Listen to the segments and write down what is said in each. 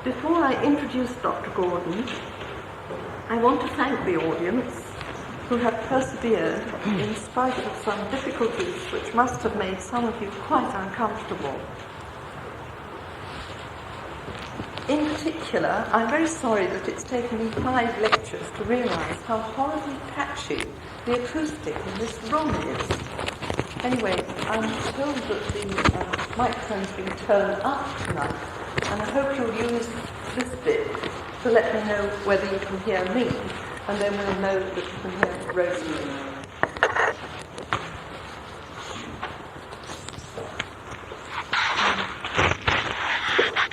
Before I introduce Dr. Gordon, I want to thank the audience who have persevered in spite of some difficulties which must have made some of you quite uncomfortable. In particular, I'm very sorry that it's taken me 5 lectures to realise how horribly patchy the acoustic in this room is. Anyway, I'm told that the microphone's been turned up tonight, and I hope you'll use this bit to let me know whether you can hear me, and then we'll know that you can hear Rosemary.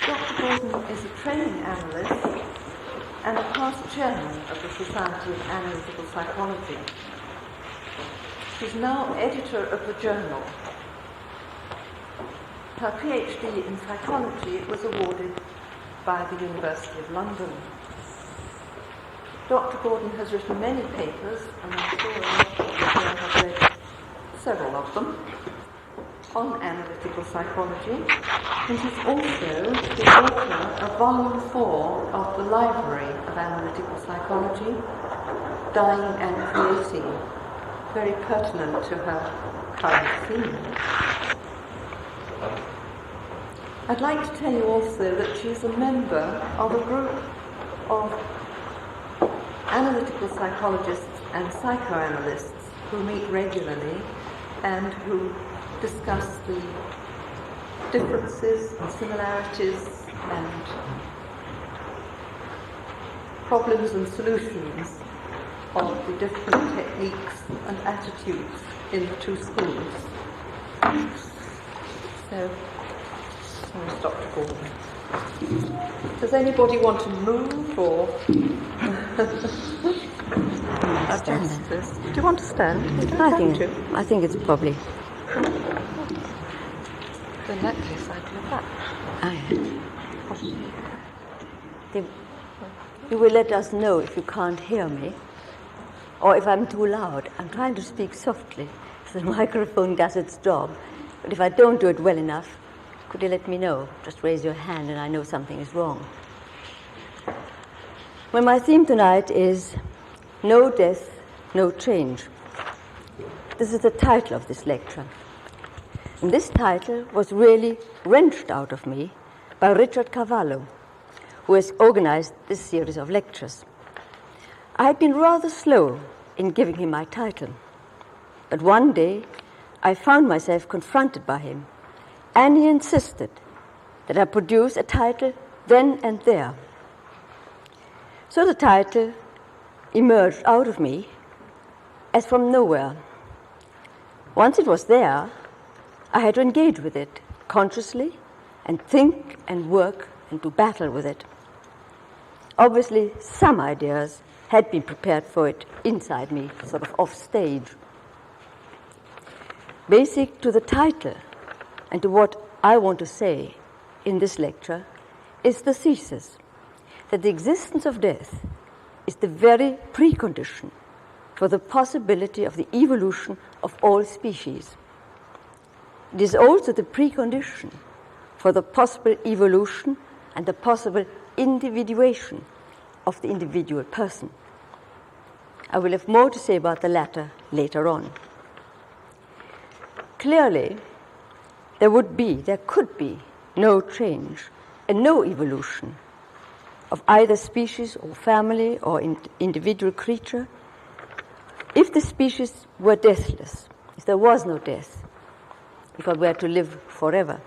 Dr. Gordon is a training analyst and a past chairman of the Society of Analytical Psychology. She's now editor of the journal. Her PhD in psychology was awarded by the University of London. Dr. Gordon has written many papers, and I'm sure a lot of you here have read several of them, on analytical psychology, and she's also the author of Volume 4 of the Library of Analytical Psychology, Dying and Creating, very pertinent to her current theme. I'd like to tell you also that she's a member of a group of analytical psychologists and psychoanalysts who meet regularly and who discuss the differences and similarities and problems and solutions of the different techniques and attitudes in the two schools. So, here's Dr. Gordon. Does anybody want to move or adjust this? Do you want to stand? I think it's probably. In that case, I'd do that. You will let us know if you can't hear me, or if I'm too loud. I'm trying to speak softly, so the microphone does its job. But if I don't do it well enough, could you let me know? Just raise your hand and I know something is wrong. Well, my theme tonight is No Death, No Change. This is the title of this lecture. And this title was really wrenched out of me by Richard Cavallo, who has organized this series of lectures. I had been rather slow in giving him my title, but one day I found myself confronted by him, and he insisted that I produce a title then and there. So the title emerged out of me as from nowhere. Once it was there, I had to engage with it consciously and think and work and do battle with it. Obviously, some ideas had been prepared for it inside me, sort of off stage. Basic to the title and to what I want to say in this lecture is the thesis that the existence of death is the very precondition for the possibility of the evolution of all species. It is also the precondition for the possible evolution and the possible individuation of the individual person. I will have more to say about the latter later on. Clearly, there could be no change and no evolution of either species or family or individual creature if the species were deathless, if there was no death, if it were to live forever.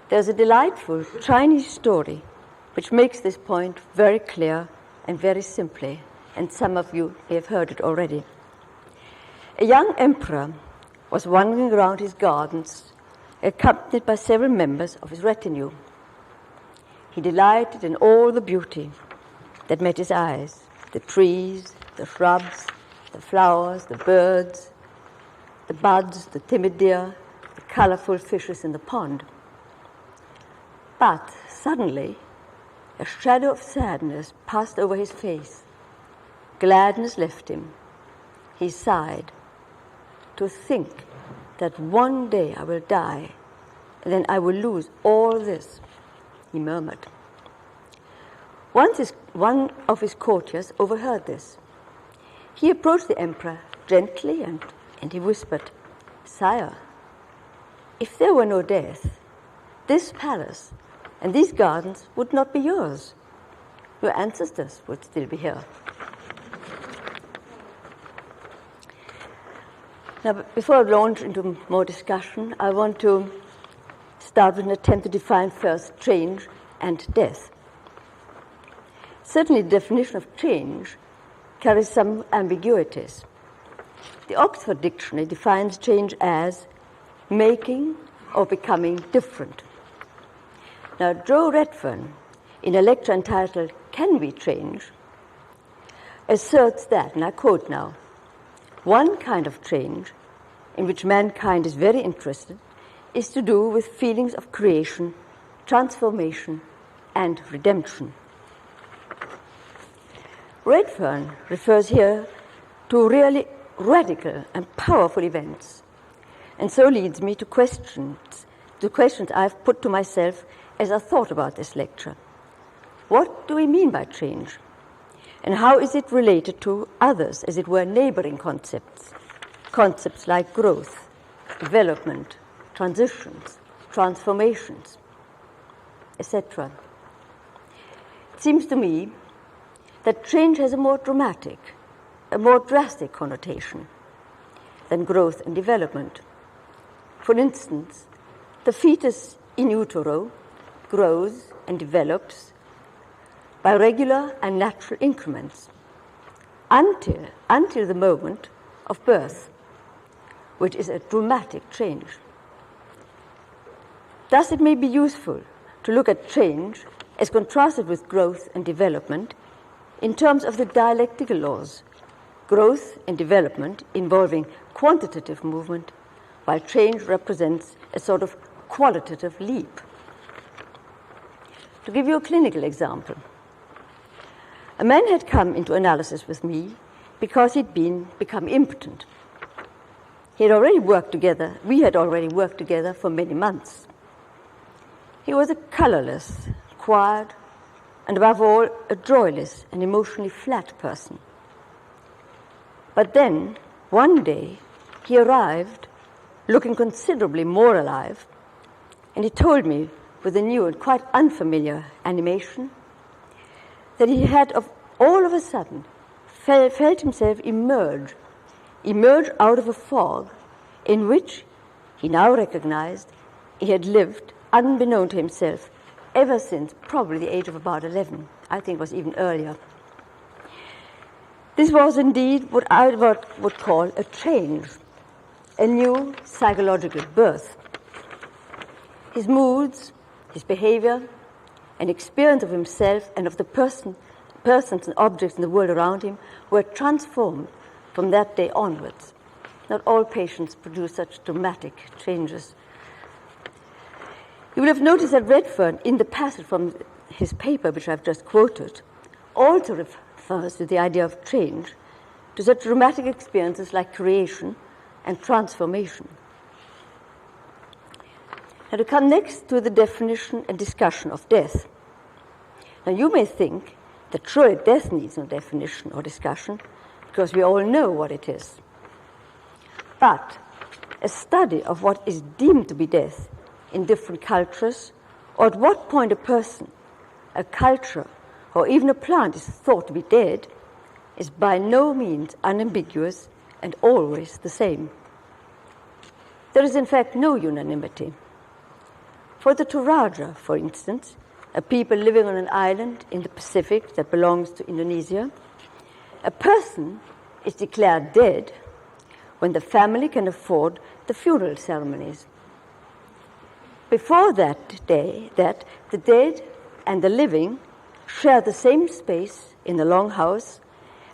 There's a delightful Chinese story which makes this point very clear and very simply, and some of you may have heard it already. A young emperor was wandering around his gardens, accompanied by several members of his retinue. He delighted in all the beauty that met his eyes, the trees, the shrubs, the flowers, the birds, the buds, the timid deer, the colorful fishes in the pond. But suddenly, a shadow of sadness passed over his face. Gladness left him. He sighed. To think that one day I will die, and then I will lose all this. he murmured. Once one of his courtiers overheard this. He approached the emperor gently and he whispered, "Sire, if there were no death, this palace and these gardens would not be yours. Your ancestors would still be here." Now, before I launch into more discussion, I want to start with an attempt to define first change and death. Certainly, the definition of change carries some ambiguities. The Oxford Dictionary defines change as making or becoming different. Now, Joe Redfern, in a lecture entitled "Can We Change?", asserts that, and I quote now, "One kind of change in which mankind is very interested is to do with feelings of creation, transformation, and redemption." Redfern refers here to really radical and powerful events, and so leads me to questions I've put to myself as I thought about this lecture. What do we mean by change? And how is it related to others, as it were, neighboring concepts? Concepts like growth, development, transitions, transformations, etc. It seems to me that change has a more dramatic, a more drastic connotation than growth and development. For instance, the fetus in utero grows and develops by regular and natural increments until the moment of birth, which is a dramatic change. Thus, it may be useful to look at change as contrasted with growth and development in terms of the dialectical laws, growth and development involving quantitative movement, while change represents a sort of qualitative leap. To give you a clinical example, a man had come into analysis with me because he'd become impotent. We had already worked together for many months. He was a colorless, quiet, and above all, a joyless and emotionally flat person. But then, one day, he arrived looking considerably more alive, and he told me with a new and quite unfamiliar animation that he had all of a sudden felt himself emerge out of a fog in which he now recognized he had lived unbeknown to himself ever since probably the age of about 11. I think it was even earlier. This was indeed what I would call a change, a new psychological birth. His moods, his behavior, and experience of himself and of the persons and objects in the world around him were transformed from that day onwards. Not all patients produce such dramatic changes. You will have noticed that Redfern, in the passage from his paper, which I've just quoted, also refers to the idea of change, to such dramatic experiences like creation and transformation. Now, to come next to the definition and discussion of death. Now, you may think that surely death needs no definition or discussion, because we all know what it is. But a study of what is deemed to be death in different cultures, or at what point a person, a culture, or even a plant is thought to be dead, is by no means unambiguous and always the same. There is in fact no unanimity. For the Toraja, for instance, a people living on an island in the Pacific that belongs to Indonesia, a person is declared dead when the family can afford the funeral ceremonies. Before that day, the dead and the living share the same space in the longhouse,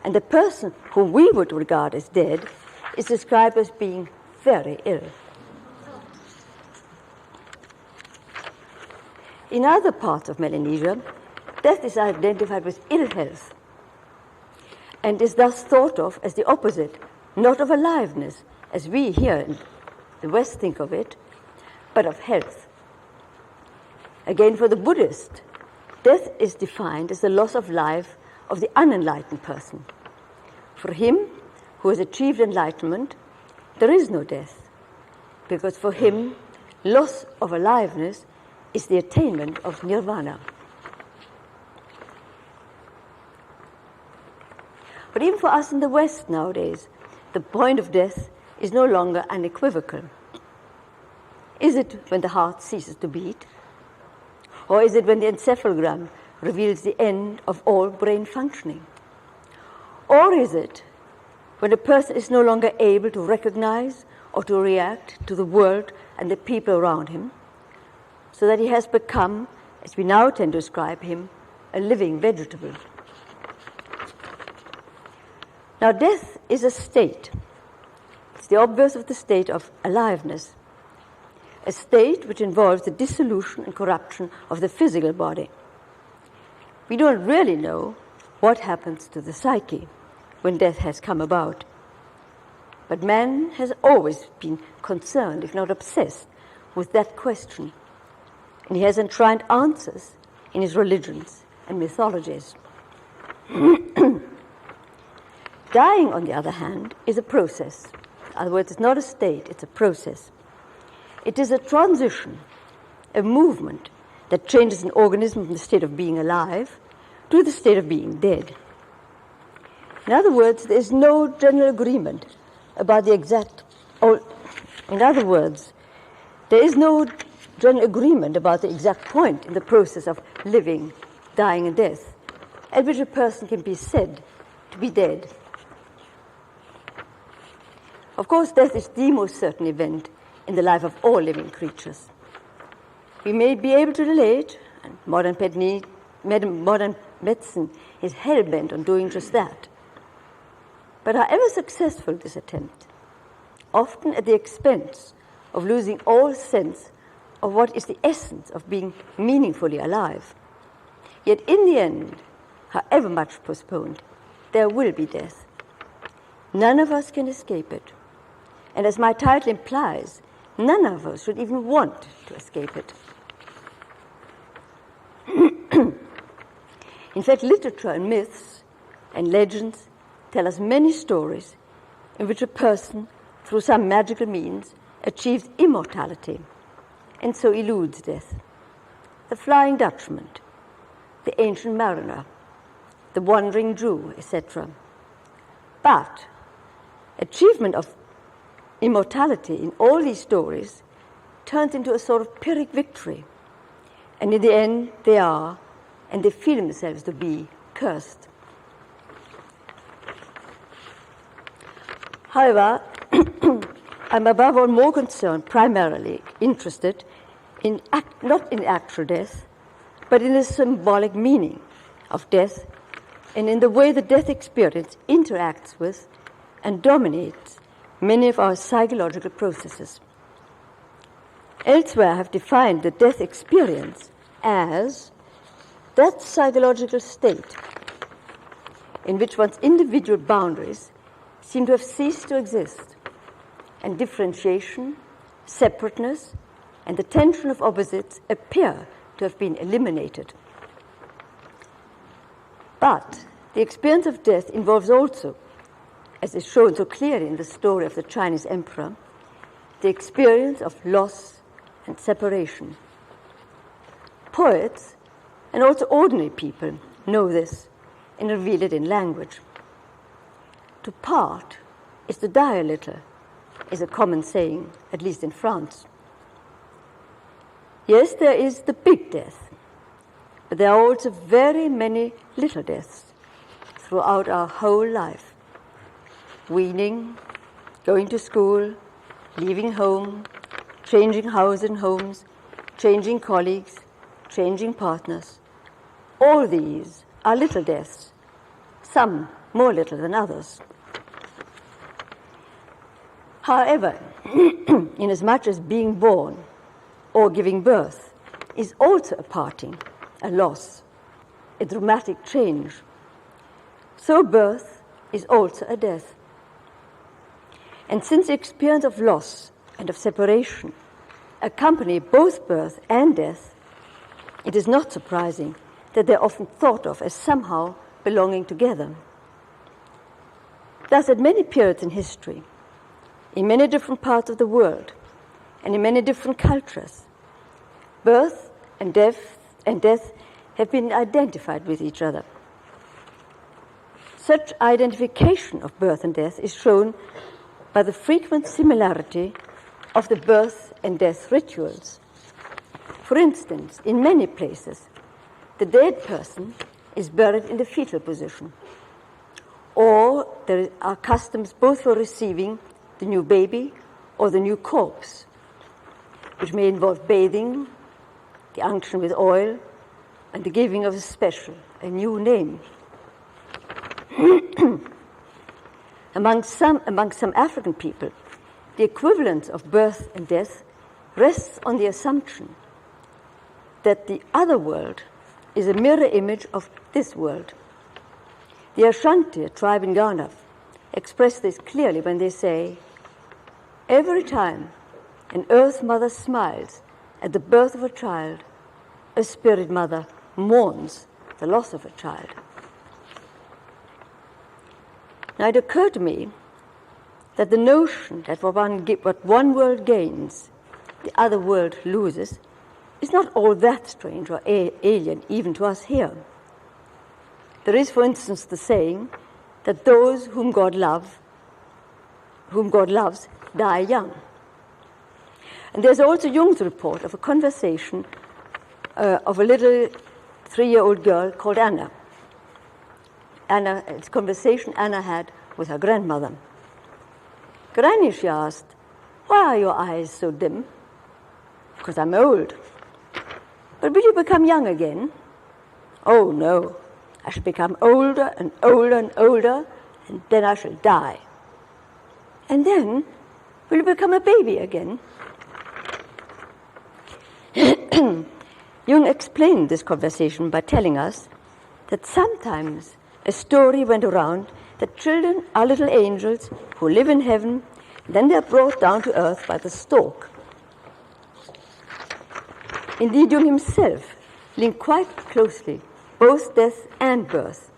and the person whom we would regard as dead is described as being very ill. In other parts of Melanesia, death is identified with ill health and is thus thought of as the opposite, not of aliveness, as we here in the West think of it, but of health. Again, for the Buddhist, death is defined as the loss of life of the unenlightened person. For him who has achieved enlightenment, there is no death, because for him, loss of aliveness is the attainment of nirvana. But even for us in the West nowadays, the point of death is no longer unequivocal. Is it when the heart ceases to beat? Or is it when the encephalogram reveals the end of all brain functioning? Or is it when a person is no longer able to recognize or to react to the world and the people around him, so that he has become, as we now tend to describe him, a living vegetable? Now, death is a state. It's the obverse of the state of aliveness, a state which involves the dissolution and corruption of the physical body. We don't really know what happens to the psyche when death has come about. But man has always been concerned, if not obsessed, with that question. And he has enshrined answers in his religions and mythologies. Dying, on the other hand, is a process. In other words, it's not a state, it's a process. It is a transition, a movement that changes an organism from the state of being alive to the state of being dead. In other words, there is no general agreement about the exact, or in other words, there is no general agreement about the exact point in the process of living, dying, and death at which a person can be said to be dead. Of course, death is the most certain event in the life of all living creatures. We may be able to relate, and modern medicine is hell-bent on doing just that. But however successful this attempt, often at the expense of losing all sense of what is the essence of being meaningfully alive, yet in the end, however much postponed, there will be death. None of us can escape it. And as my title implies, none of us should even want to escape it. In fact, literature and myths and legends tell us many stories in which a person, through some magical means, achieves immortality and so eludes death. The Flying Dutchman, the Ancient Mariner, the Wandering Jew, etc. But achievement of immortality in all these stories turns into a sort of Pyrrhic victory. And in the end, they are, and they feel themselves to be, cursed. However, I'm above all more concerned, primarily interested, in not in actual death, but in the symbolic meaning of death and in the way the death experience interacts with and dominates many of our psychological processes. Elsewhere, I have defined the death experience as that psychological state in which one's individual boundaries seem to have ceased to exist, and differentiation, separateness, and the tension of opposites appear to have been eliminated. But the experience of death involves also, as is shown so clearly in the story of the Chinese emperor, the experience of loss and separation. Poets, and also ordinary people, know this and reveal it in language. To part is to die a little, is a common saying, at least in France. Yes, there is the big death, but there are also very many little deaths throughout our whole life. Weaning, going to school, leaving home, changing houses and homes, changing colleagues, changing partners. All these are little deaths, some more little than others. However, inasmuch as being born or giving birth is also a parting, a loss, a dramatic change, so birth is also a death. And since the experience of loss and of separation accompany both birth and death, it is not surprising that they're often thought of as somehow belonging together. Thus, at many periods in history, in many different parts of the world, and in many different cultures, birth and death have been identified with each other. Such identification of birth and death is shown by the frequent similarity of the birth and death rituals. For instance, in many places, the dead person is buried in the fetal position, or there are customs both for receiving the new baby or the new corpse, which may involve bathing, the unction with oil, and the giving of a new name. Among some African people, the equivalence of birth and death rests on the assumption that the other world is a mirror image of this world. The Ashanti, a tribe in Ghana, express this clearly when they say, every time an earth mother smiles at the birth of a child, a spirit mother mourns the loss of a child. Now it occurred to me that the notion that what one world gains, the other world loses, is not all that strange or alien even to us here. There is, for instance, the saying that those whom God loves, die young. And there's also Jung's report of a conversation of a little 3-year-old girl called Anna. It's a conversation Anna had with her grandmother. Granny, she asked, why are your eyes so dim? Because I'm old. But will you become young again? Oh, no. I shall become older and older and older, and then I shall die. And then, will you become a baby again? Jung explained this conversation by telling us that sometimes a story went around that children are little angels who live in heaven, then they're brought down to earth by the stork. Indeed, Jung himself linked quite closely both death and birth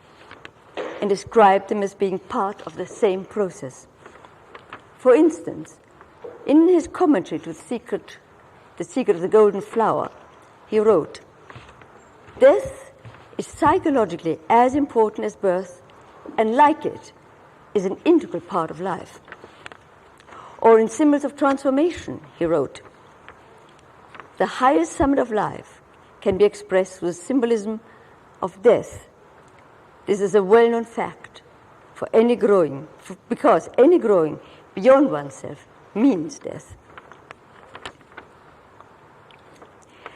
and described them as being part of the same process. For instance, in his commentary to The Secret of the Golden Flower, he wrote, death is psychologically as important as birth, and like it, is an integral part of life. Or in Symbols of Transformation, he wrote, the highest summit of life can be expressed through the symbolism of death. This is a well-known fact because any growing beyond oneself means death.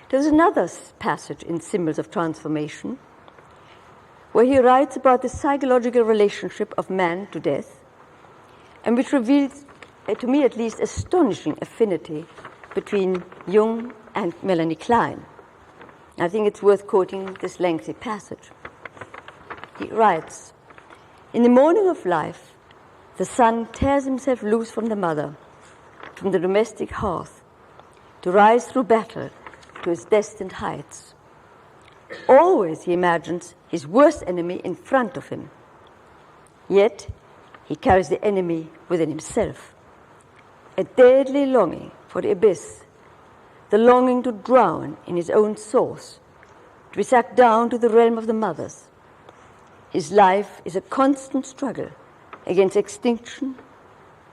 There's another passage in Symbols of Transformation where he writes about the psychological relationship of man to death, and which reveals, to me at least, astonishing affinity between Jung and Melanie Klein. I think it's worth quoting this lengthy passage. He writes, in the morning of life, the son tears himself loose from the mother, from the domestic hearth, to rise through battle to his destined heights. Always he imagines his worst enemy in front of him. Yet he carries the enemy within himself, a deadly longing for the abyss, the longing to drown in his own source, to be sucked down to the realm of the mothers. His life is a constant struggle against extinction,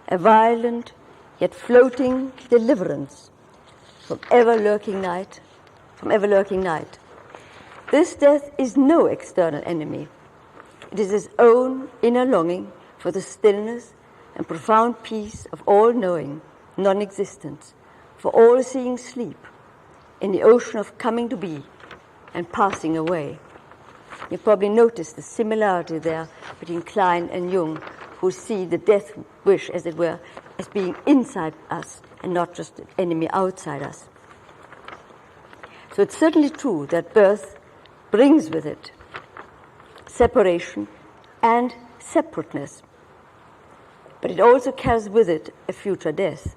a violent yet floating deliverance from ever-lurking night. This death is no external enemy. It is his own inner longing for the stillness and profound peace of all-knowing non-existence, for all-seeing sleep in the ocean of coming to be and passing away. You've probably noticed the similarity there between Klein and Jung, who see the death wish, as it were, as being inside us and not just an enemy outside us. So it's certainly true that birth brings with it separation and separateness, but it also carries with it a future death.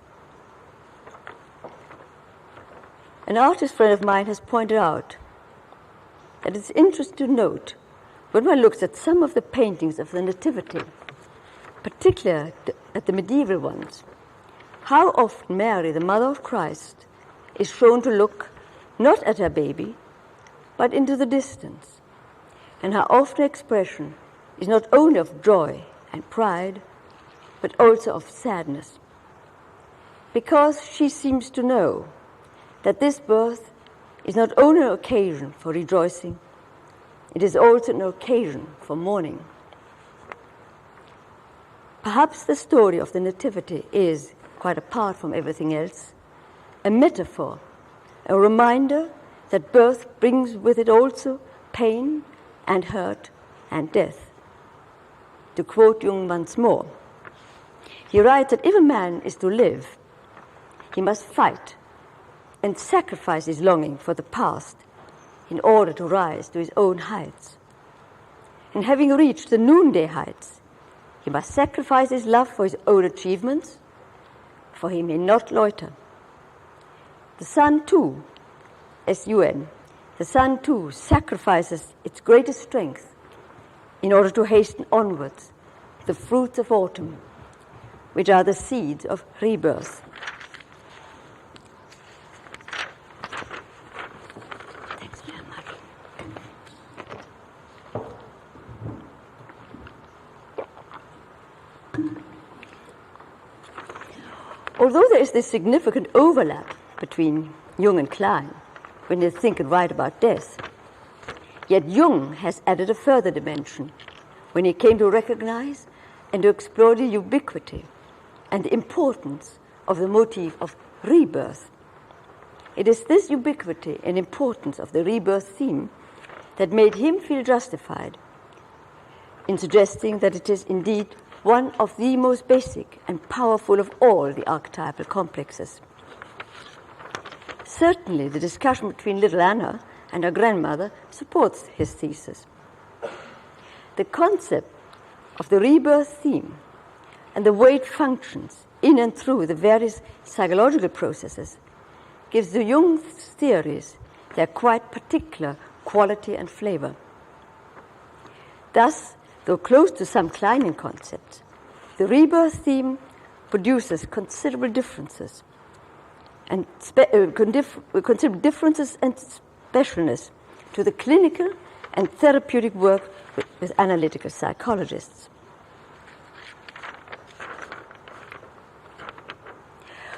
An artist friend of mine has pointed out that it's interesting to note when one looks at some of the paintings of the Nativity, particularly at the medieval ones, how often Mary, the Mother of Christ, is shown to look not at her baby, but into the distance, and her often expression is not only of joy and pride, but also of sadness, because she seems to know that this birth is not only an occasion for rejoicing, it is also an occasion for mourning. Perhaps the story of the Nativity is, quite apart from everything else, a metaphor, a reminder that birth brings with it also pain and hurt and death. To quote Jung once more, he writes that if a man is to live, he must fight and sacrifice his longing for the past in order to rise to his own heights. And having reached the noonday heights, he must sacrifice his love for his own achievements, for he may not loiter. The sun too, S-U-N, the sun too sacrifices its greatest strength in order to hasten onwards the fruits of autumn, which are the seeds of rebirth. Thanks very much. Although there is this significant overlap between Jung and Klein when they think and write about death, yet Jung has added a further dimension when he came to recognize and to explore the ubiquity and the importance of the motif of rebirth. It is this ubiquity and importance of the rebirth theme that made him feel justified in suggesting that it is indeed one of the most basic and powerful of all the archetypal complexes. Certainly, the discussion between little Anna and her grandmother supports his thesis. The concept of the rebirth theme and the way it functions in and through the various psychological processes gives the Jung's theories their quite particular quality and flavor. Thus, though close to some Kleinian concepts, the rebirth theme produces considerable differences and considerable differences and specialness to the clinical and therapeutic work with analytical psychologists.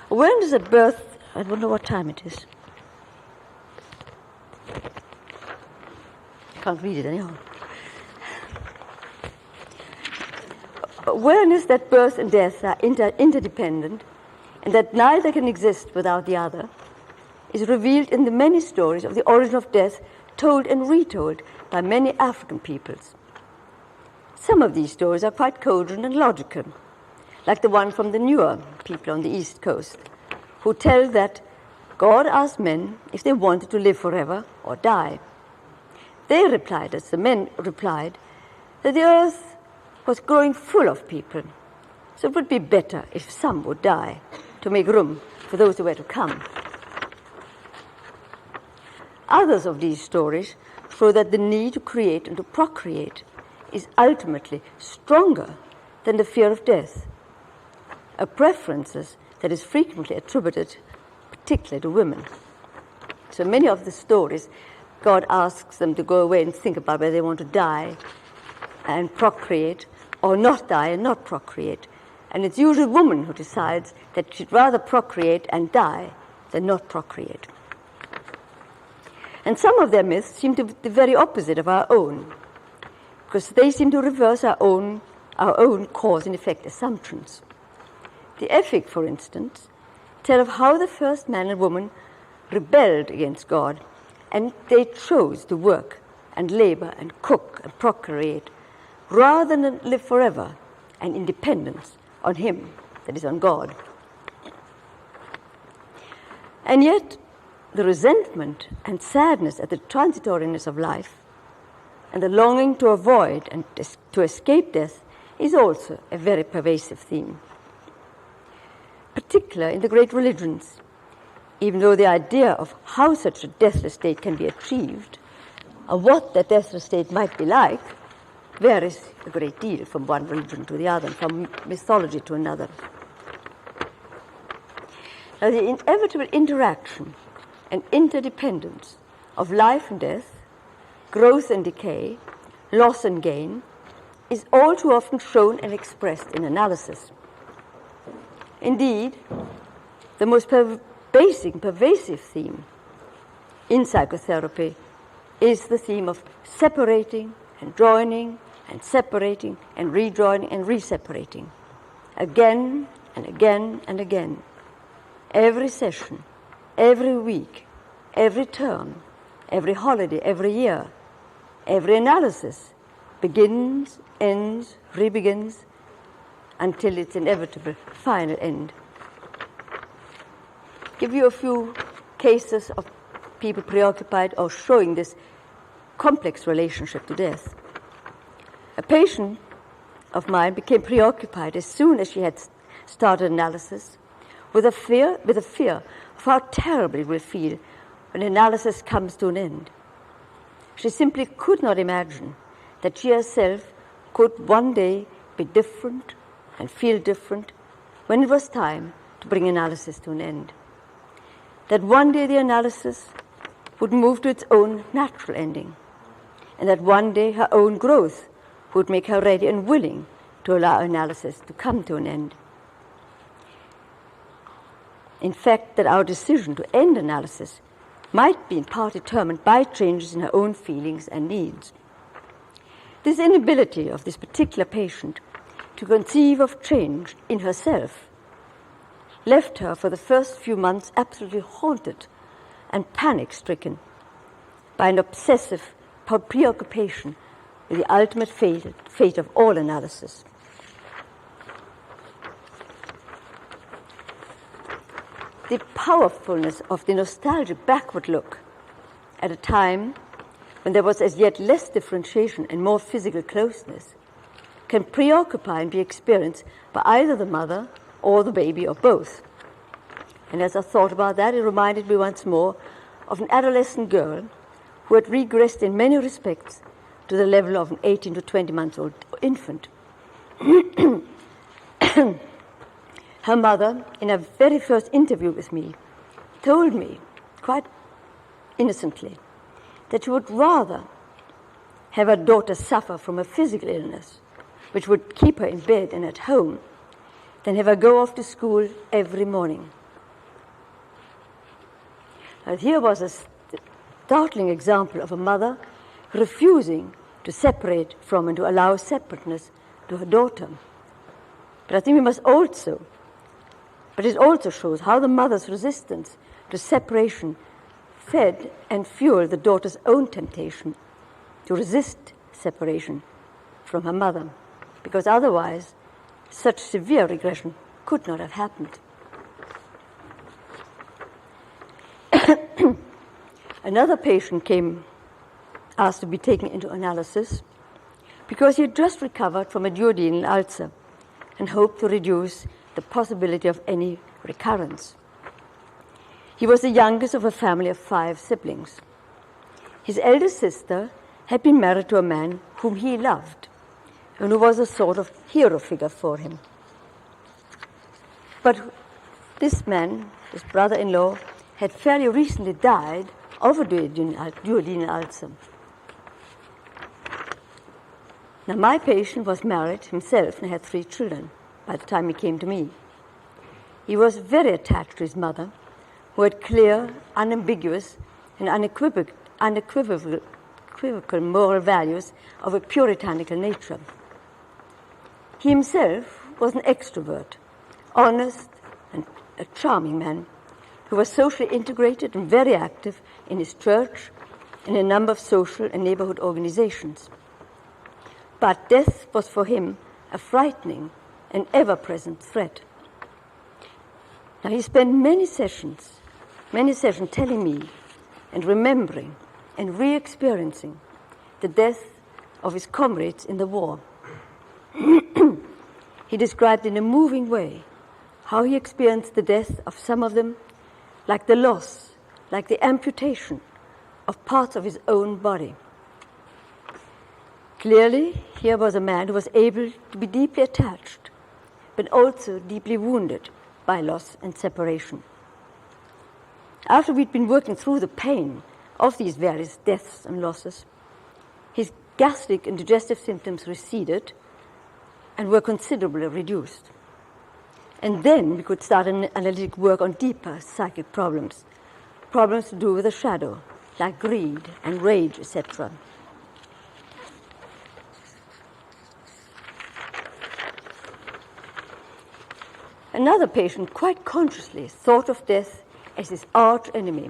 Awareness at birth, I don't know what time it is. Can't read it anyhow. Awareness that birth and death are interdependent and that neither can exist without the other is revealed in the many stories of the origin of death told and retold by many African peoples. Some of these stories are quite cogent and logical, like the one from the newer people on the East Coast, who tell that God asked men if they wanted to live forever or die. They replied, as the men replied, that the earth was growing full of people, so it would be better if some would die to make room for those who were to come. Others of these stories show that the need to create and to procreate is ultimately stronger than the fear of death, a preference that is frequently attributed particularly to women. So many of the stories, God asks them to go away and think about whether they want to die and procreate, or not die and not procreate. And it's usually a woman who decides that she'd rather procreate and die than not procreate. And some of their myths seem to be the very opposite of our own, because they seem to reverse our own cause and effect assumptions. The Ethic, for instance, tell of how the first man and woman rebelled against God, and they chose to work and labor and cook and procreate rather than live forever and in dependence on Him, that is, on God. And yet, the resentment and sadness at the transitoriness of life and the longing to avoid and to escape death is also a very pervasive theme. Particularly in the great religions, even though the idea of how such a deathless state can be achieved of what that death state might be like varies a great deal from one religion to the other, from mythology to another. Now, the inevitable interaction and interdependence of life and death, growth and decay, loss and gain, is all too often shown and expressed in analysis. Indeed, the most pervasive theme in psychotherapy is the theme of separating and joining and separating and rejoining and reseparating, again and again and again. Every session, every week, every term, every holiday, every year, every analysis begins, ends, re-begins, until its inevitable final end. Give you a few cases of people preoccupied or showing this complex relationship to death. A patient of mine became preoccupied as soon as she had started analysis with a fear of how terrible it will feel when analysis comes to an end. She simply could not imagine that she herself could one day be different and feel different when it was time to bring analysis to an end. That one day the analysis would move to its own natural ending, and that one day her own growth would make her ready and willing to allow analysis to come to an end. In fact, that our decision to end analysis might be in part determined by changes in her own feelings and needs. This inability of this particular patient to conceive of change in herself left her for the first few months absolutely haunted and panic-stricken by an obsessive preoccupation with the ultimate fate of all analysis. The powerfulness of the nostalgic backward look at a time when there was as yet less differentiation and more physical closeness can preoccupy and be experienced by either the mother or the baby or both. And as I thought about that, it reminded me once more of an adolescent girl who had regressed in many respects to the level of an 18 to 20-month-old infant. Her mother, in her very first interview with me, told me, quite innocently, that she would rather have her daughter suffer from a physical illness, which would keep her in bed and at home, than have her go off to school every morning. And here was a startling example of a mother refusing to separate from and to allow separateness to her daughter. But I think we must also, but it also shows how the mother's resistance to separation fed and fueled the daughter's own temptation to resist separation from her mother, because otherwise such severe regression could not have happened. Another patient asked to be taken into analysis because he had just recovered from a duodenal ulcer and hoped to reduce the possibility of any recurrence. He was the youngest of a family of 5 siblings. His eldest sister had been married to a man whom he loved and who was a sort of hero figure for him. But this man, his brother-in-law, had fairly recently died of a duodenal ulcer. Now, my patient was married himself and had 3 children by the time he came to me. He was very attached to his mother, who had clear, unambiguous, and unequivocal moral values of a puritanical nature. He himself was an extrovert, honest, and a charming man who was socially integrated and very active in his church and in a number of social and neighborhood organizations. But death was for him a frightening and ever-present threat. Now, he spent many sessions telling me and remembering and re-experiencing the death of his comrades in the war. He described in a moving way how he experienced the death of some of them like the loss, like the amputation of parts of his own body. Clearly, here was a man who was able to be deeply attached, but also deeply wounded by loss and separation. After we'd been working through the pain of these various deaths and losses, his gastric and digestive symptoms receded and were considerably reduced. And then we could start an analytic work on deeper psychic problems to do with the shadow, like greed and rage, etc. Another patient quite consciously thought of death as his arch enemy.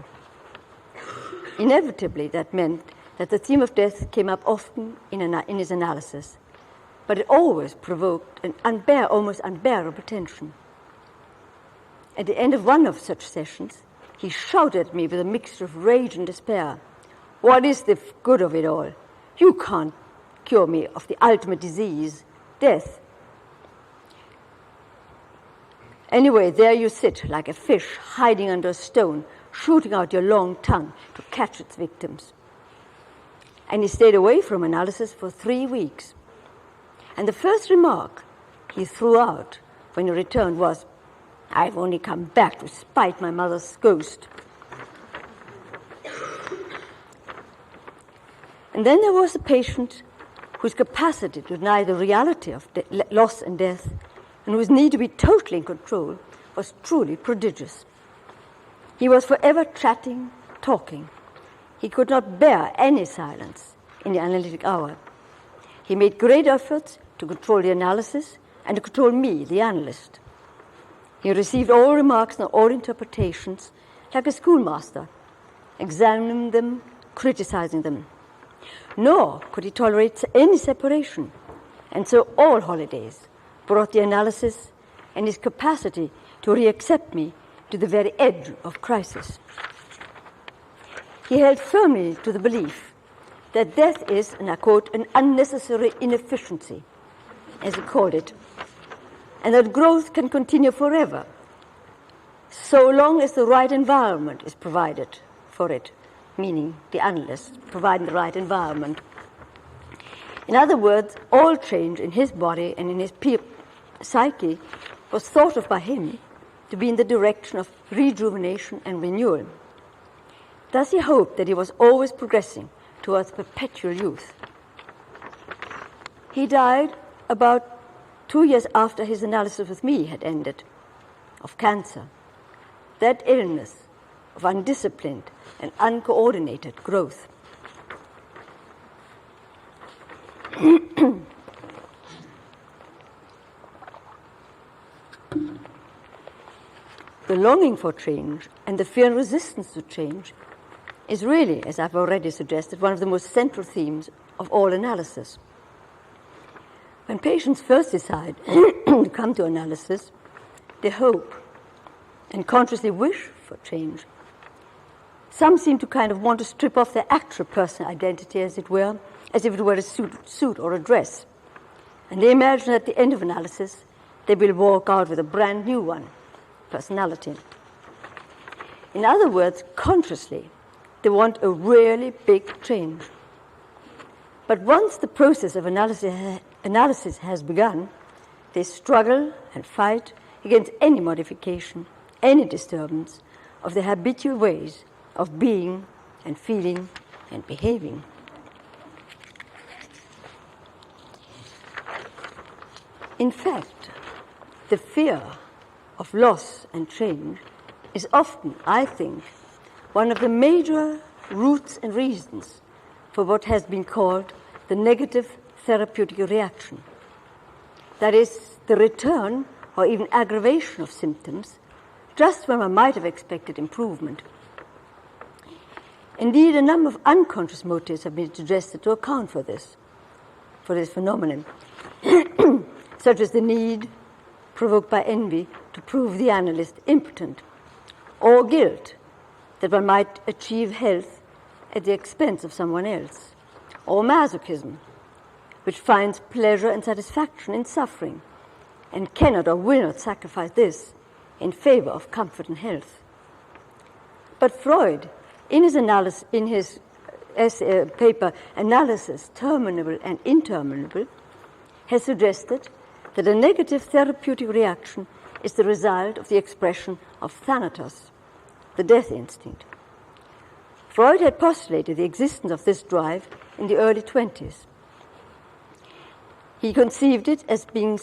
Inevitably, that meant that the theme of death came up often in his analysis, but it always provoked an almost unbearable tension. At the end of one of such sessions, he shouted at me with a mixture of rage and despair, "What is the good of it all? You can't cure me of the ultimate disease, death. Anyway, there you sit like a fish hiding under a stone, shooting out your long tongue to catch its victims." And he stayed away from analysis for 3 weeks. And the first remark he threw out when he returned was, "I've only come back to spite my mother's ghost." And then there was the patient whose capacity to deny the reality of loss and death and whose need to be totally in control was truly prodigious. He was forever chatting, talking. He could not bear any silence in the analytic hour. He made great efforts to control the analysis and to control me, the analyst. He received all remarks and all interpretations like a schoolmaster, examining them, criticizing them. Nor could he tolerate any separation, and so all holidays brought the analysis and his capacity to reaccept me to the very edge of crisis. He held firmly to the belief that death is, and I quote, "an unnecessary inefficiency," as he called it, and that growth can continue forever, so long as the right environment is provided for it, meaning the analyst providing the right environment. In other words, all change in his body and in his psyche was thought of by him to be in the direction of rejuvenation and renewal. Thus he hoped that he was always progressing towards perpetual youth. He died about 2 years after his analysis with me had ended, of cancer, that illness of undisciplined and uncoordinated growth. The longing for change and the fear and resistance to change is really, as I've already suggested, one of the most central themes of all analysis. When patients first decide to come to analysis, they hope and consciously wish for change. Some seem to kind of want to strip off their actual personal identity, as it were, as if it were a suit or a dress. And they imagine at the end of analysis, they will walk out with a brand new one, personality. In other words, consciously, they want a really big change. But once the process of analysis has begun, they struggle and fight against any modification, any disturbance of their habitual ways of being and feeling and behaving. In fact, the fear of loss and change is often, I think, one of the major roots and reasons for what has been called the negative therapeutic reaction. That is, the return or even aggravation of symptoms just when one might have expected improvement. Indeed, a number of unconscious motives have been suggested to account for this phenomenon, such as the need provoked by envy to prove the analyst impotent, or guilt that one might achieve health at the expense of someone else, or masochism, which finds pleasure and satisfaction in suffering and cannot or will not sacrifice this in favor of comfort and health. But Freud, in his paper, Analysis, Terminable and Interminable, has suggested that a negative therapeutic reaction is the result of the expression of thanatos, the death instinct. Freud had postulated the existence of this drive in the early 20s. He conceived it as being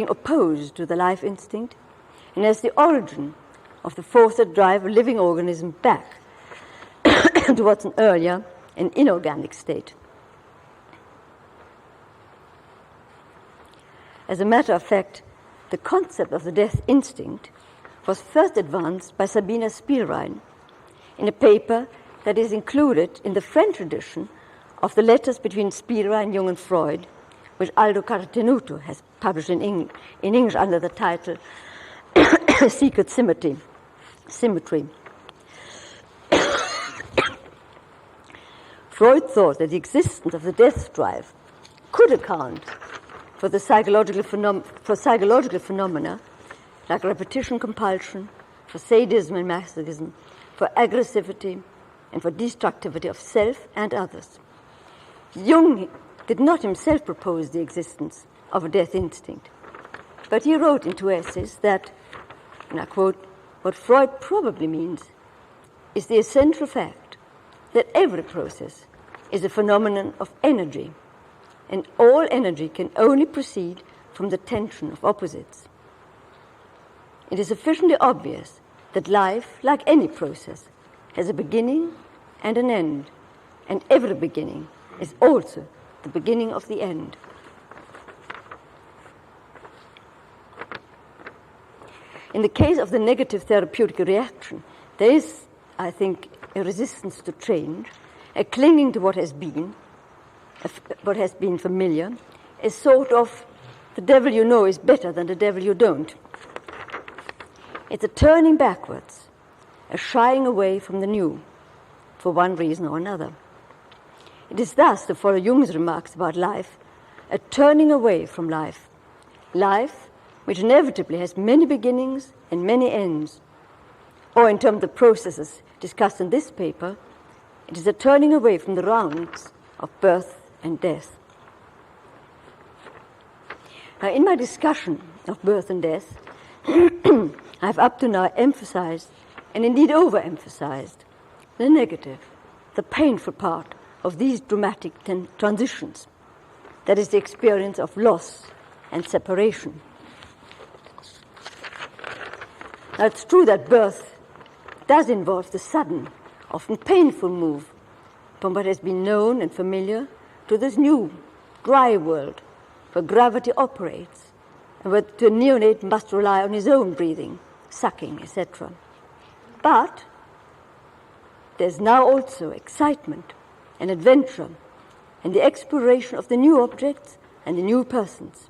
opposed to the life instinct and as the origin of the force that drive a living organism back towards an earlier and inorganic state. As a matter of fact, the concept of the death instinct was first advanced by Sabina Spielrein in a paper that is included in the French edition of the letters between Spielrein, Jung and Freud, which Aldo Cartenuto has published in English under the title Secret Symmetry. Freud thought that the existence of the death drive could account for the psychological phenomena like repetition compulsion, for sadism and masochism, for aggressivity, and for destructivity of self and others. Jung did not himself propose the existence of a death instinct, but he wrote in two essays that, and I quote, "What Freud probably means is the essential fact that every process is a phenomenon of energy, and all energy can only proceed from the tension of opposites. It is sufficiently obvious that life, like any process, has a beginning and an end, and every beginning is also the beginning of the end." In the case of the negative therapeutic reaction, there is, I think, a resistance to change, a clinging to what has been familiar, a sort of the devil you know is better than the devil you don't. It's a turning backwards, a shying away from the new, for one reason or another. It is thus, to follow Jung's remarks about life, a turning away from life, life which inevitably has many beginnings and many ends. Or in terms of the processes discussed in this paper, it is a turning away from the rounds of birth and death. Now, in my discussion of birth and death, I have up to now emphasized, and indeed overemphasized, the negative, the painful part of these dramatic transitions. That is the experience of loss and separation. Now, it's true that birth does involve the sudden, often painful move from what has been known and familiar to this new, dry world where gravity operates and where the neonate must rely on his own breathing, sucking, etc. But there's now also excitement and adventure and the exploration of the new objects and the new persons.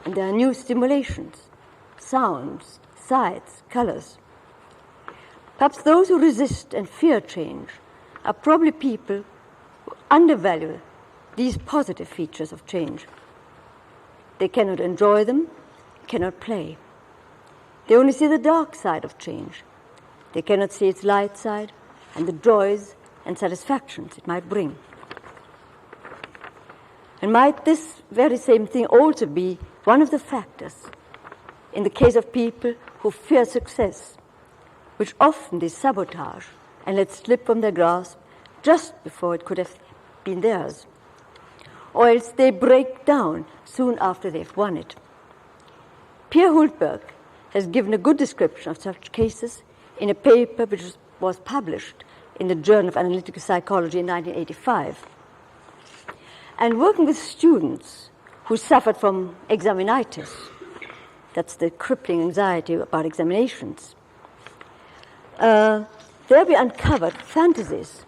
And there are new stimulations, sounds, sights, colors. Perhaps those who resist and fear change are probably people who undervalue these positive features of change. They cannot enjoy them, cannot play. They only see the dark side of change. They cannot see its light side and the joys and satisfactions it might bring. And might this very same thing also be one of the factors in the case of people who fear success, which often they sabotage and let slip from their grasp just before it could have been theirs, or else they break down soon after they've won it. Pierre Hultberg has given a good description of such cases in a paper which was published in the Journal of Analytical Psychology in 1985. And working with students who suffered from examinitis, that's the crippling anxiety about examinations, there we uncovered fantasies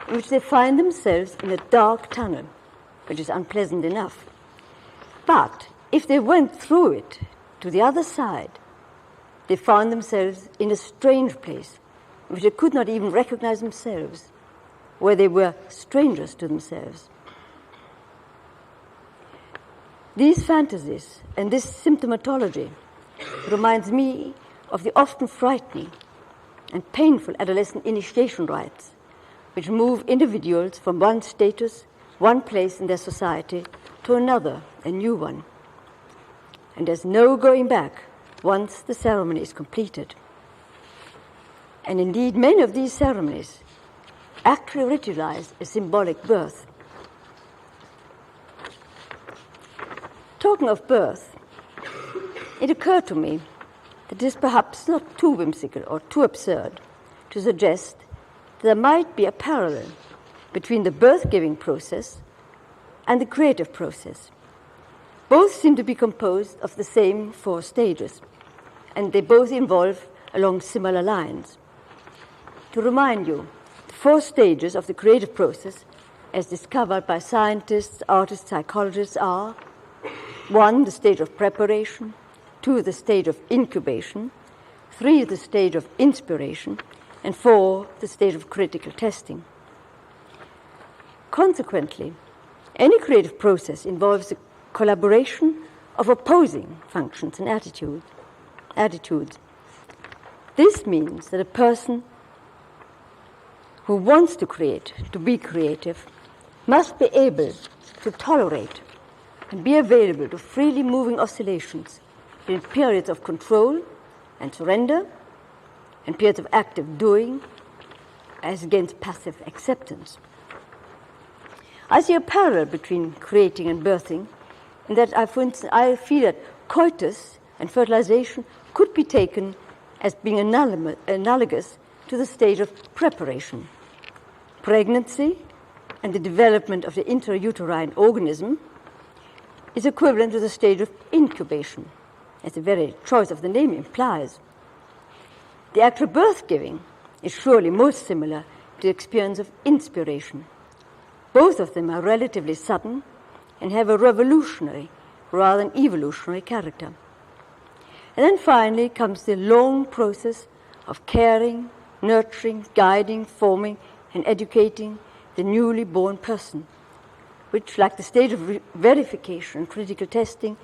in which they find themselves in a dark tunnel, which is unpleasant enough. But if they went through it to the other side, they found themselves in a strange place, in which they could not even recognize themselves, where they were strangers to themselves. These fantasies and this symptomatology reminds me of the often frightening and painful adolescent initiation rites, which move individuals from one status, one place in their society, to another, a new one. And there's no going back once the ceremony is completed. And indeed, many of these ceremonies actually ritualize a symbolic birth. Talking of birth, it occurred to me that it is perhaps not too whimsical or too absurd to suggest that there might be a parallel between the birth-giving process and the creative process. Both seem to be composed of the same 4 stages, and they both involve along similar lines. To remind you, the 4 stages of the creative process, as discovered by scientists, artists, psychologists, are 1, the stage of preparation, 2, the stage of incubation, 3, the stage of inspiration, and 4, the stage of critical testing. Consequently, any creative process involves the collaboration of opposing functions and attitudes. This means that a person who wants to create, to be creative, must be able to tolerate and be available to freely moving oscillations in periods of control and surrender and periods of active doing as against passive acceptance. I see a parallel between creating and birthing in that I feel that coitus and fertilization could be taken as being analogous to the stage of preparation. Pregnancy and the development of the intrauterine organism is equivalent to the stage of incubation, as the very choice of the name implies. The actual birth-giving is surely most similar to the experience of inspiration. Both of them are relatively sudden and have a revolutionary rather than evolutionary character. And then finally comes the long process of caring, nurturing, guiding, forming, and educating the newly born person, which, like the stage of verification and critical testing,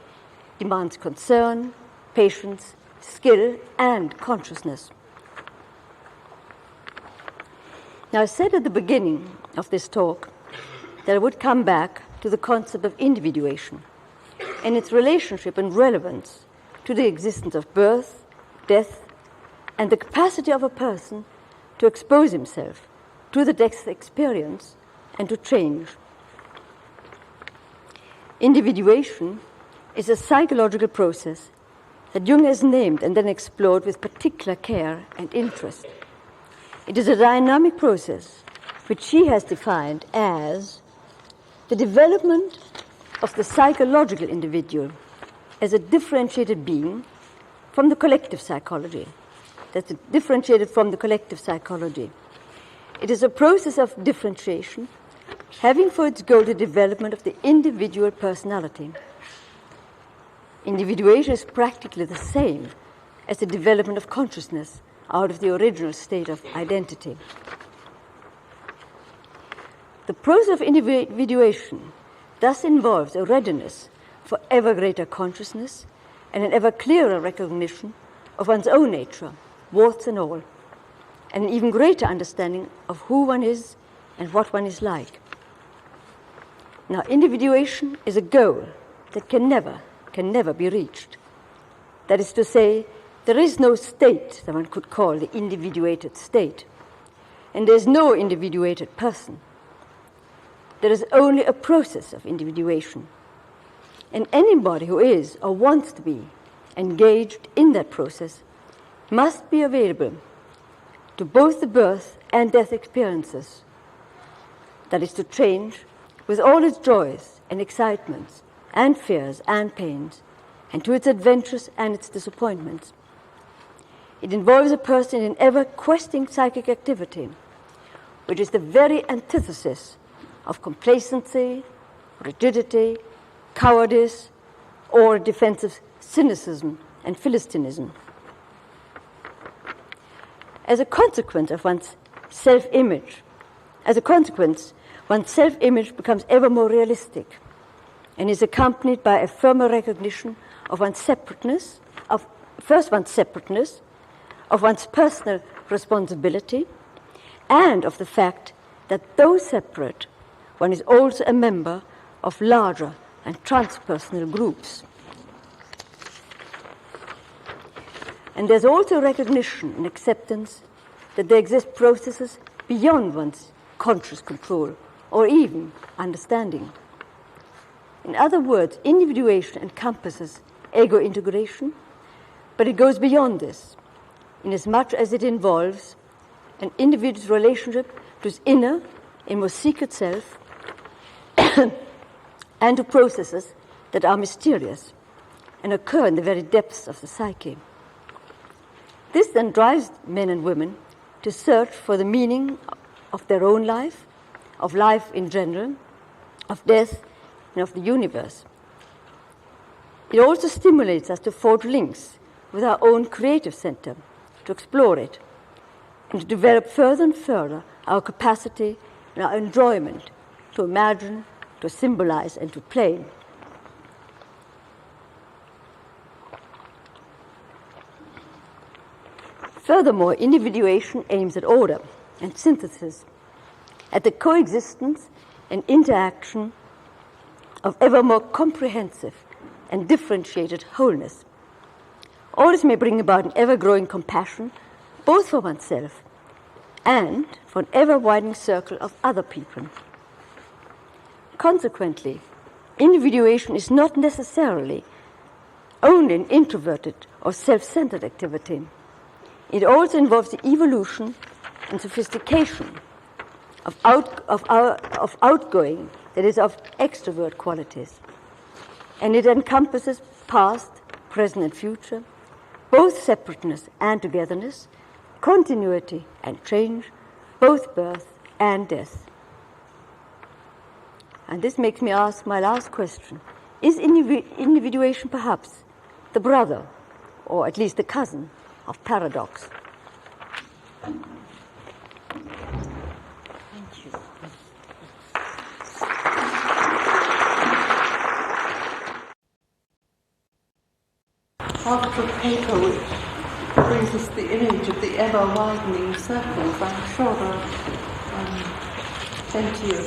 demands concern, patience, skill, and consciousness. Now, I said at the beginning of this talk that I would come back to the concept of individuation and its relationship and relevance to the existence of birth, death, and the capacity of a person to expose himself to the death experience and to change. Individuation is a psychological process that Jung has named and then explored with particular care and interest. It is a dynamic process which he has defined as the development of the psychological individual as a differentiated being from the collective psychology. That's differentiated from the collective psychology. It is a process of differentiation having for its goal the development of the individual personality. Individuation is practically the same as the development of consciousness out of the original state of identity. The process of individuation thus involves a readiness for ever greater consciousness and an ever clearer recognition of one's own nature, warts and all, and an even greater understanding of who one is and what one is like. Now, individuation is a goal that can never be reached. That is to say, there is no state that one could call the individuated state, and there is no individuated person. There is only a process of individuation, and anybody who is or wants to be engaged in that process must be available to both the birth and death experiences. That is to change with all its joys and excitements and fears and pains, and to its adventures and its disappointments. It involves a person in ever-questing psychic activity, which is the very antithesis of complacency, rigidity, cowardice, or defensive cynicism and philistinism. As a consequence, one's self-image becomes ever more realistic and is accompanied by a firmer recognition of one's separateness, of one's personal responsibility, and of the fact that though separate, one is also a member of larger and transpersonal groups. And there's also recognition and acceptance that there exist processes beyond one's conscious control or even understanding. In other words, individuation encompasses ego integration, but it goes beyond this, inasmuch as it involves an individual's relationship to his inner and most secret self and to processes that are mysterious and occur in the very depths of the psyche. This then drives men and women to search for the meaning of their own life, of life in general, of death, and of the universe. It also stimulates us to forge links with our own creative center, to explore it, and to develop further and further our capacity and our enjoyment to imagine, to symbolize, and to play. Furthermore, individuation aims at order and synthesis, at the coexistence and interaction of ever more comprehensive and differentiated wholeness. All this may bring about an ever-growing compassion, both for oneself and for an ever-widening circle of other people. Consequently, individuation is not necessarily only an introverted or self-centered activity. It also involves the evolution and sophistication of outgoing, that is, of extrovert qualities. And it encompasses past, present, and future, both separateness and togetherness, continuity and change, both birth and death. And this makes me ask my last question. Is individuation perhaps the brother, or at least the cousin, of paradox? Thank you. After a paper which brings us the image of the ever-widening circles, I'm sure there are plenty of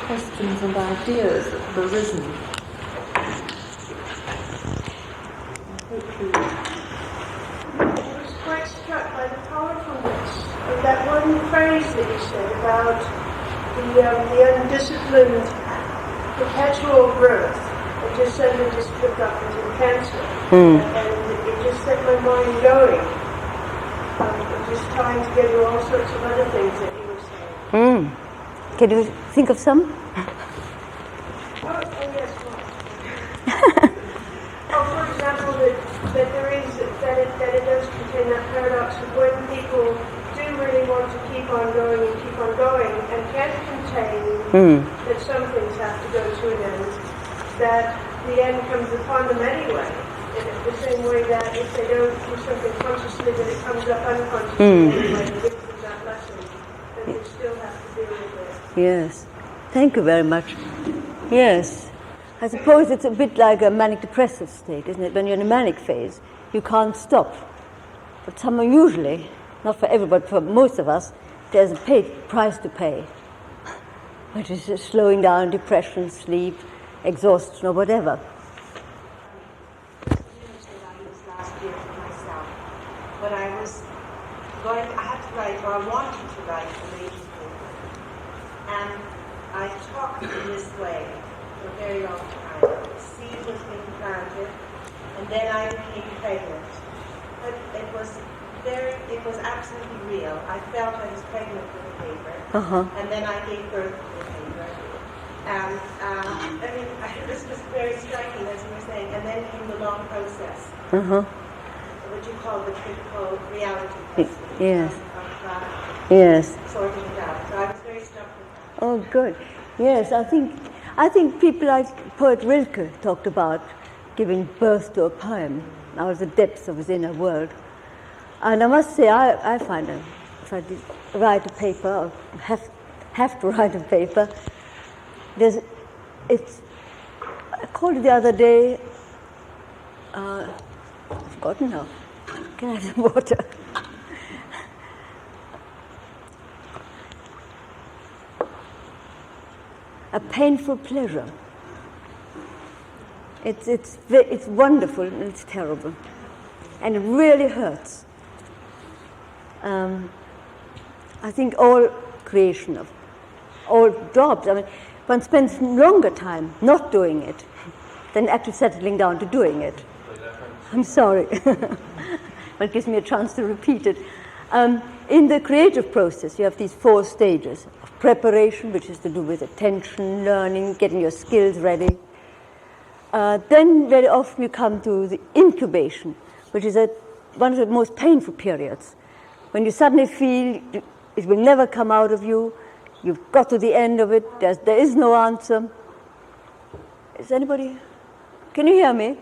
questions and ideas that have arisen. Quite struck by the powerfulness of that one phrase that you said about the undisciplined perpetual growth. It just suddenly just tripped up into cancer, and it just set my mind going. Just trying to get to all sorts of other things that you were saying. Can you think of some? Oh yes, one. For example, that there is that it does contain that paradox of when people do really want to keep on going and can't contain that some things have to go to an end, that the end comes upon them anyway. In the same way that if they don't do something consciously, that it comes up unconsciously anyway and gives them that lesson, that they still have to deal with it. Yes. Thank you very much. Yes. I suppose it's a bit like a manic-depressive state, isn't it? When you're in a manic phase, you can't stop. But somehow usually, not for everybody, but for most of us, there's a price to pay, which is slowing down, depression, sleep, exhaustion, or whatever. Last year for myself, but I had to write, or I wanted to write a major paper, and I talked in this way for a very long time. The seed was being planted, and then I became pregnant. But it was absolutely real. I felt I was pregnant with the paper, and then I gave birth to the paper. And this was very striking, as you were saying, and then came the long process. What you call the critical reality process. Yes. Of Yes. sorting it out. So I was very struck with that. Oh, good. Yes, I think people like poet Rilke talked about giving birth to a poem out of the depths of his inner world. And I must say, I find that if I write a paper, or have to write a paper, I called it the other day, I've forgotten now. Can I have some water? a painful pleasure. It's wonderful and it's terrible, and it really hurts. I think all creation of all jobs, I mean, one spends longer time not doing it than actually settling down to doing it. I'm sorry. But it gives me a chance to repeat it. In the creative process, you have these 4 stages of preparation, which is to do with attention, learning, getting your skills ready. Then very often you come to the incubation, which is one of the most painful periods, when you suddenly feel it will never come out of you, you've got to the end of it, there is no answer. Is anybody, can you hear me?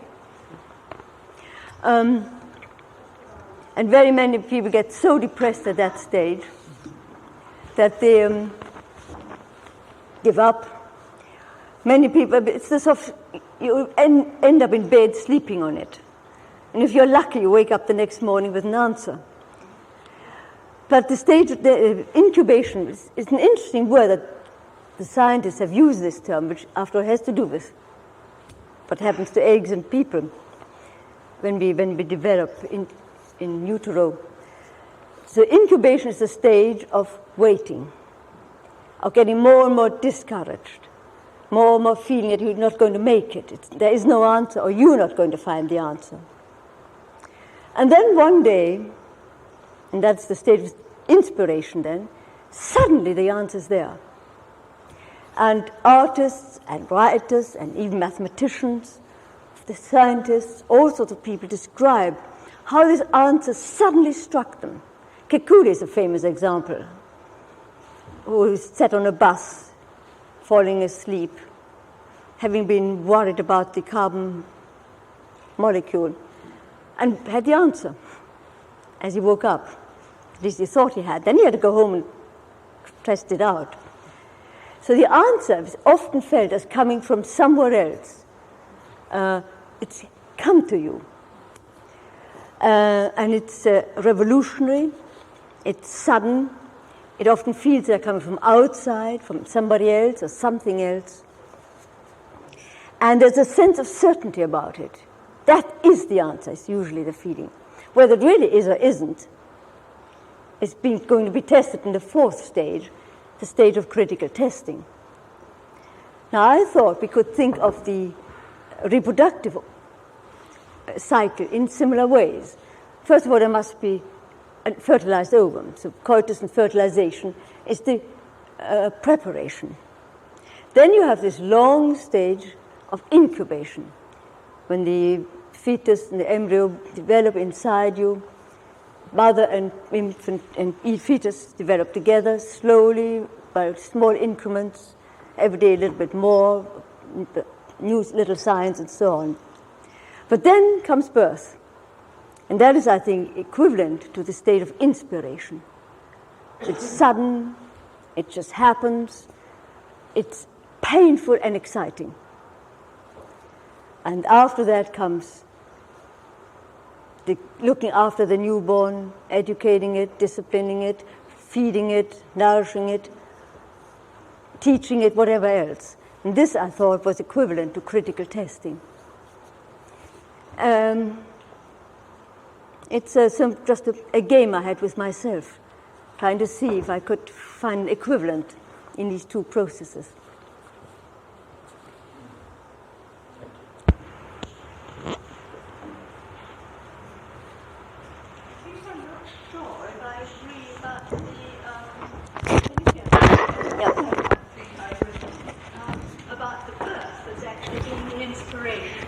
And very many people get so depressed at that stage that they give up. Many people, it's the sort of, you end up in bed sleeping on it. And if you're lucky, you wake up the next morning with an answer. But the stage of the incubation is an interesting word that the scientists have used this term, which after all has to do with what happens to eggs and people when we develop in utero. So incubation is a stage of waiting, of getting more and more discouraged, more and more feeling that you're not going to make it. There is no answer, or you're not going to find the answer. And then one day, and that's the stage of inspiration then, suddenly the answer's there. And artists and writers and even mathematicians, the scientists, all sorts of people describe how this answer suddenly struck them. Kekule is a famous example, who sat on a bus, falling asleep, having been worried about the carbon molecule, and had the answer as he woke up. At least he thought he had. Then he had to go home and test it out. So the answer is often felt as coming from somewhere else. It's come to you. And it's revolutionary, it's sudden, it often feels they're coming from outside, from somebody else or something else. And there's a sense of certainty about it. That is the answer, it's usually the feeling. Whether it really is or isn't, it's going to be tested in the 4th stage, the stage of critical testing. Now, I thought we could think of the reproductive cycle in similar ways. First of all, there must be a fertilized ovum. So coitus and fertilization is the preparation. Then you have this long stage of incubation, when the fetus and the embryo develop inside you. Mother and infant and fetus develop together slowly by small increments, every day a little bit more, new little signs and so on. But then comes birth. And that is, I think, equivalent to the state of inspiration. It's sudden, it just happens, it's painful and exciting. And after that comes looking after the newborn, educating it, disciplining it, feeding it, nourishing it, teaching it, whatever else. And this, I thought, was equivalent to critical testing. It's just a game I had with myself, trying to see if I could find an equivalent in these 2 processes. I'm not sure if I agree about about the birth as actually being the inspiration.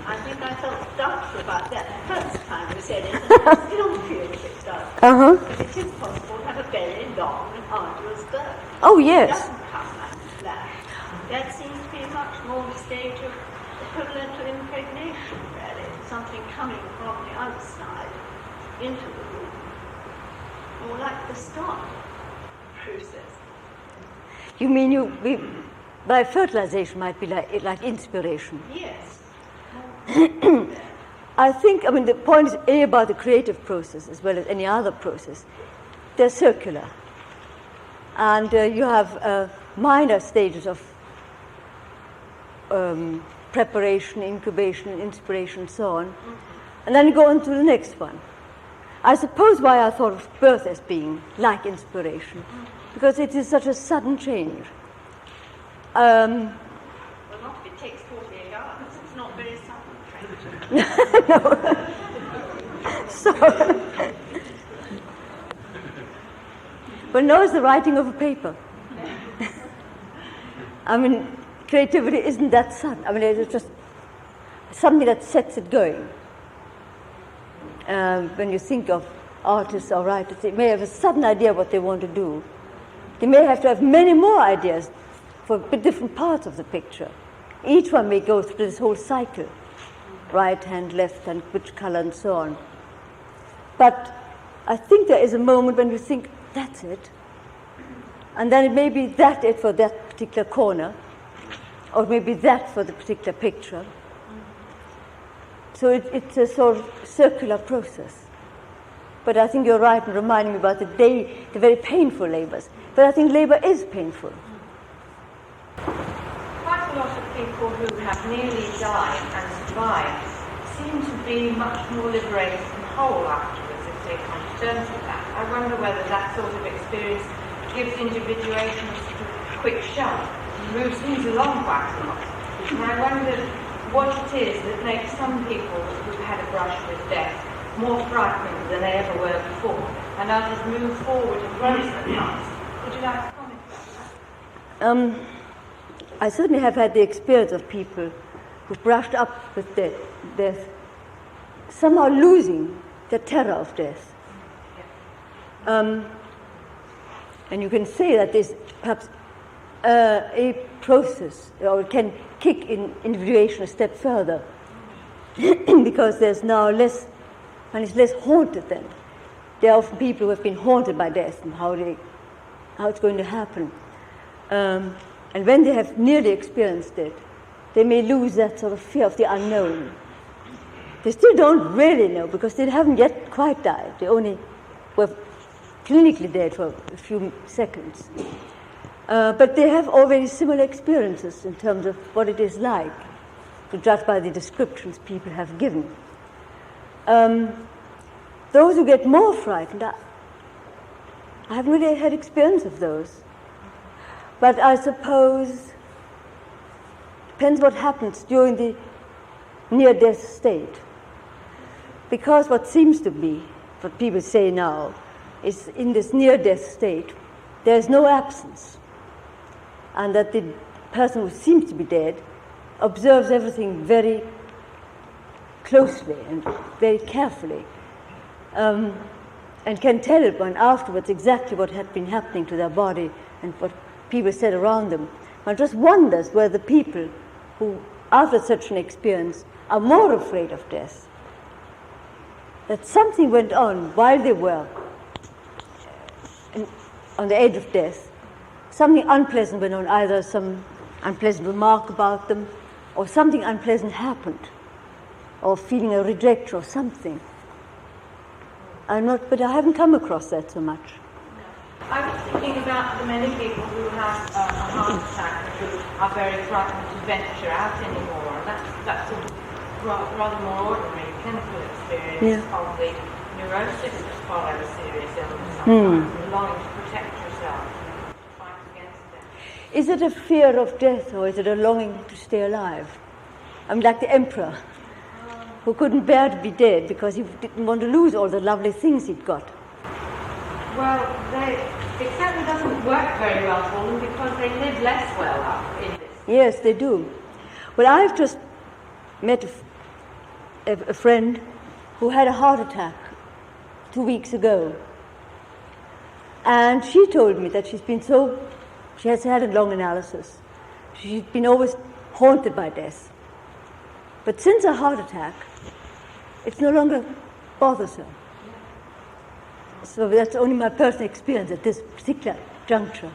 I think I felt doubtful about that the first time we said it, and I still feel a bit doubtful. But it is possible to have a very long and arduous birth. Oh, yes. It doesn't come like a flash. That seems to be much more the stage of equivalent to impregnation, really. Something coming from the outside into the womb. More like the start process. You mean by fertilization might be like inspiration? Yes. I think, the point is about the creative process as well as any other process. They're circular. And you have minor stages of preparation, incubation, inspiration, and so on. And then you go on to the next one. I suppose why I thought of birth as being like inspiration, because it is such a sudden change. Well, not if it takes 48 hours. It's not very sudden. No. So, well, no, it's the writing of a paper. I mean, creativity isn't that sudden. I mean, it's just something that sets it going. When you think of artists or writers, they may have a sudden idea what they want to do. They may have to have many more ideas for different parts of the picture. Each one may go through this whole cycle, right hand, left hand, which color, and so on. But I think there is a moment when you think, that's it. And then it may be that it for that particular corner, or maybe that for the particular picture. So it's a sort of circular process. But I think you're right in reminding me about the very painful labors. But I think labor is painful. Quite a lot of people who have nearly died and survived seem to be much more liberated and whole afterwards if they come to terms with that. I wonder whether that sort of experience gives individuation a sort of quick shove, moves things along quite a lot. And I wonder what it is that makes some people who've had a brush with death more frightened than they ever were before, and others move forward and grow so fast. Would you like to comment on that? I certainly have had the experience of people who brushed up with death, somehow losing the terror of death. And you can say that there's perhaps a process, or it can kick in individuation a step further, because there's now less, and it's less haunted then. There are often people who have been haunted by death and how it's going to happen. And when they have nearly experienced it, they may lose that sort of fear of the unknown. They still don't really know because they haven't yet quite died. They only were clinically dead for a few seconds. But they have already similar experiences in terms of what it is like, to judge by the descriptions people have given. Those who get more frightened, I haven't really had experience of those. But I suppose depends what happens during the near-death state. Because what seems to be, what people say now, is in this near-death state, there is no absence. And that the person who seems to be dead observes everything very closely and very carefully, and can tell one afterwards exactly what had been happening to their body and what people said around them. One just wonders whether the people who, after such an experience, are more afraid of death. That something went on while they were on the edge of death. Something unpleasant went on, either some unpleasant remark about them, or something unpleasant happened, or feeling a rejection or something. But I haven't come across that so much. I was thinking about the many people who have a heart attack and who are very frightened to venture out anymore. That's sort of rather more ordinary clinical experience of the neurosis that follow a serious illness sometimes, and longing to protect yourself and fight against death. Is it a fear of death, or is it a longing to stay alive? I'm like the emperor, who couldn't bear to be dead because he didn't want to lose all the lovely things he'd got. Well, it certainly doesn't work very well for them because they live less well up in this. Yes, they do. Well, I've just met a friend who had a heart attack 2 weeks ago. And she told me that she has had a long analysis. She's been always haunted by death. But since her heart attack, it's no longer bothers her. So that's only my personal experience at this particular juncture.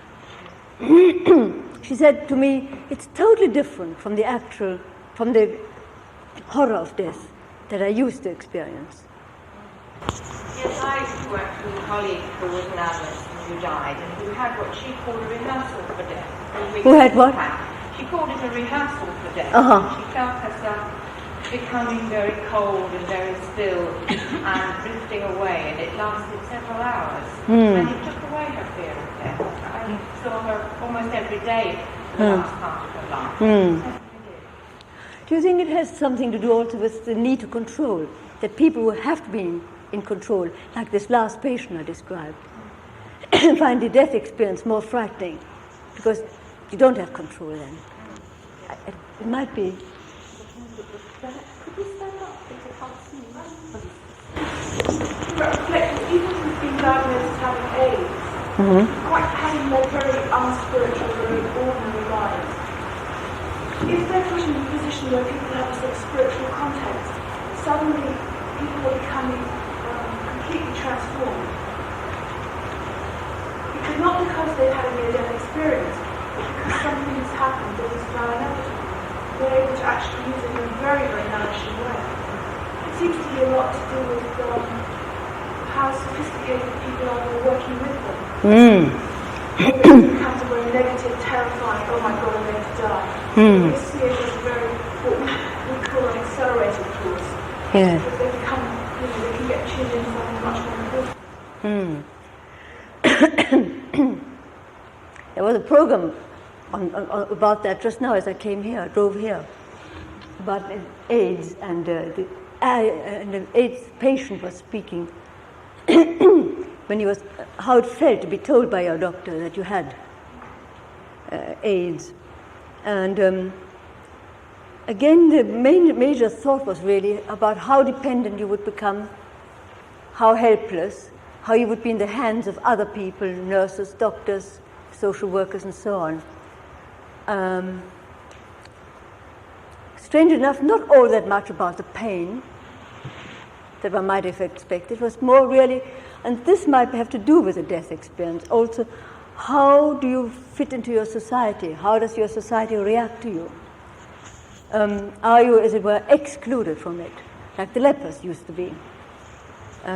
She said to me, it's totally different from the horror of death that I used to experience. Yes, I worked with a colleague who was an analyst and who died, and who had what she called a rehearsal for death. Who had what? she called it a rehearsal for death. Uh-huh. She felt herself becoming very cold and very still and drifting away, and it lasted several hours. And it took away her fear of death. I saw her almost every day for the last part of her life. Definitely did. Do you think it has something to do also with the need to control? That people who have been in control, like this last patient I described, find the death experience more frightening because you don't have control then. It might be. Could we stand up? Because I can't see. But reflecting, people who've been diagnosed as having AIDS, quite having their very unspiritual, very ordinary lives, if they're put in a position where people have a sort of spiritual context, suddenly people are becoming completely transformed. Because not because they've had a near-death experience, but because something has happened that is now inevitable. They're able to actually use it in a very, very nourishing way. It seems to be a lot to do with how sophisticated people are who are working with them. It becomes a very negative, terrifying, oh my God, I'm going to die. We see it as a very, what we call an accelerated course. Yeah. Because they become, they can get tuned in something much more important. There was a program about that just now as I came here, drove here, about AIDS, and the AIDS patient was speaking when he was how it felt to be told by your doctor that you had AIDS, and again the major thought was really about how dependent you would become, how helpless, how you would be in the hands of other people, nurses, doctors, social workers, and so on. Strange enough, not all that much about the pain that one might have expected. It was more really, and this might have to do with the death experience, also how do you fit into your society? How does your society react to you? Are you, as it were, excluded from it, like the lepers used to be?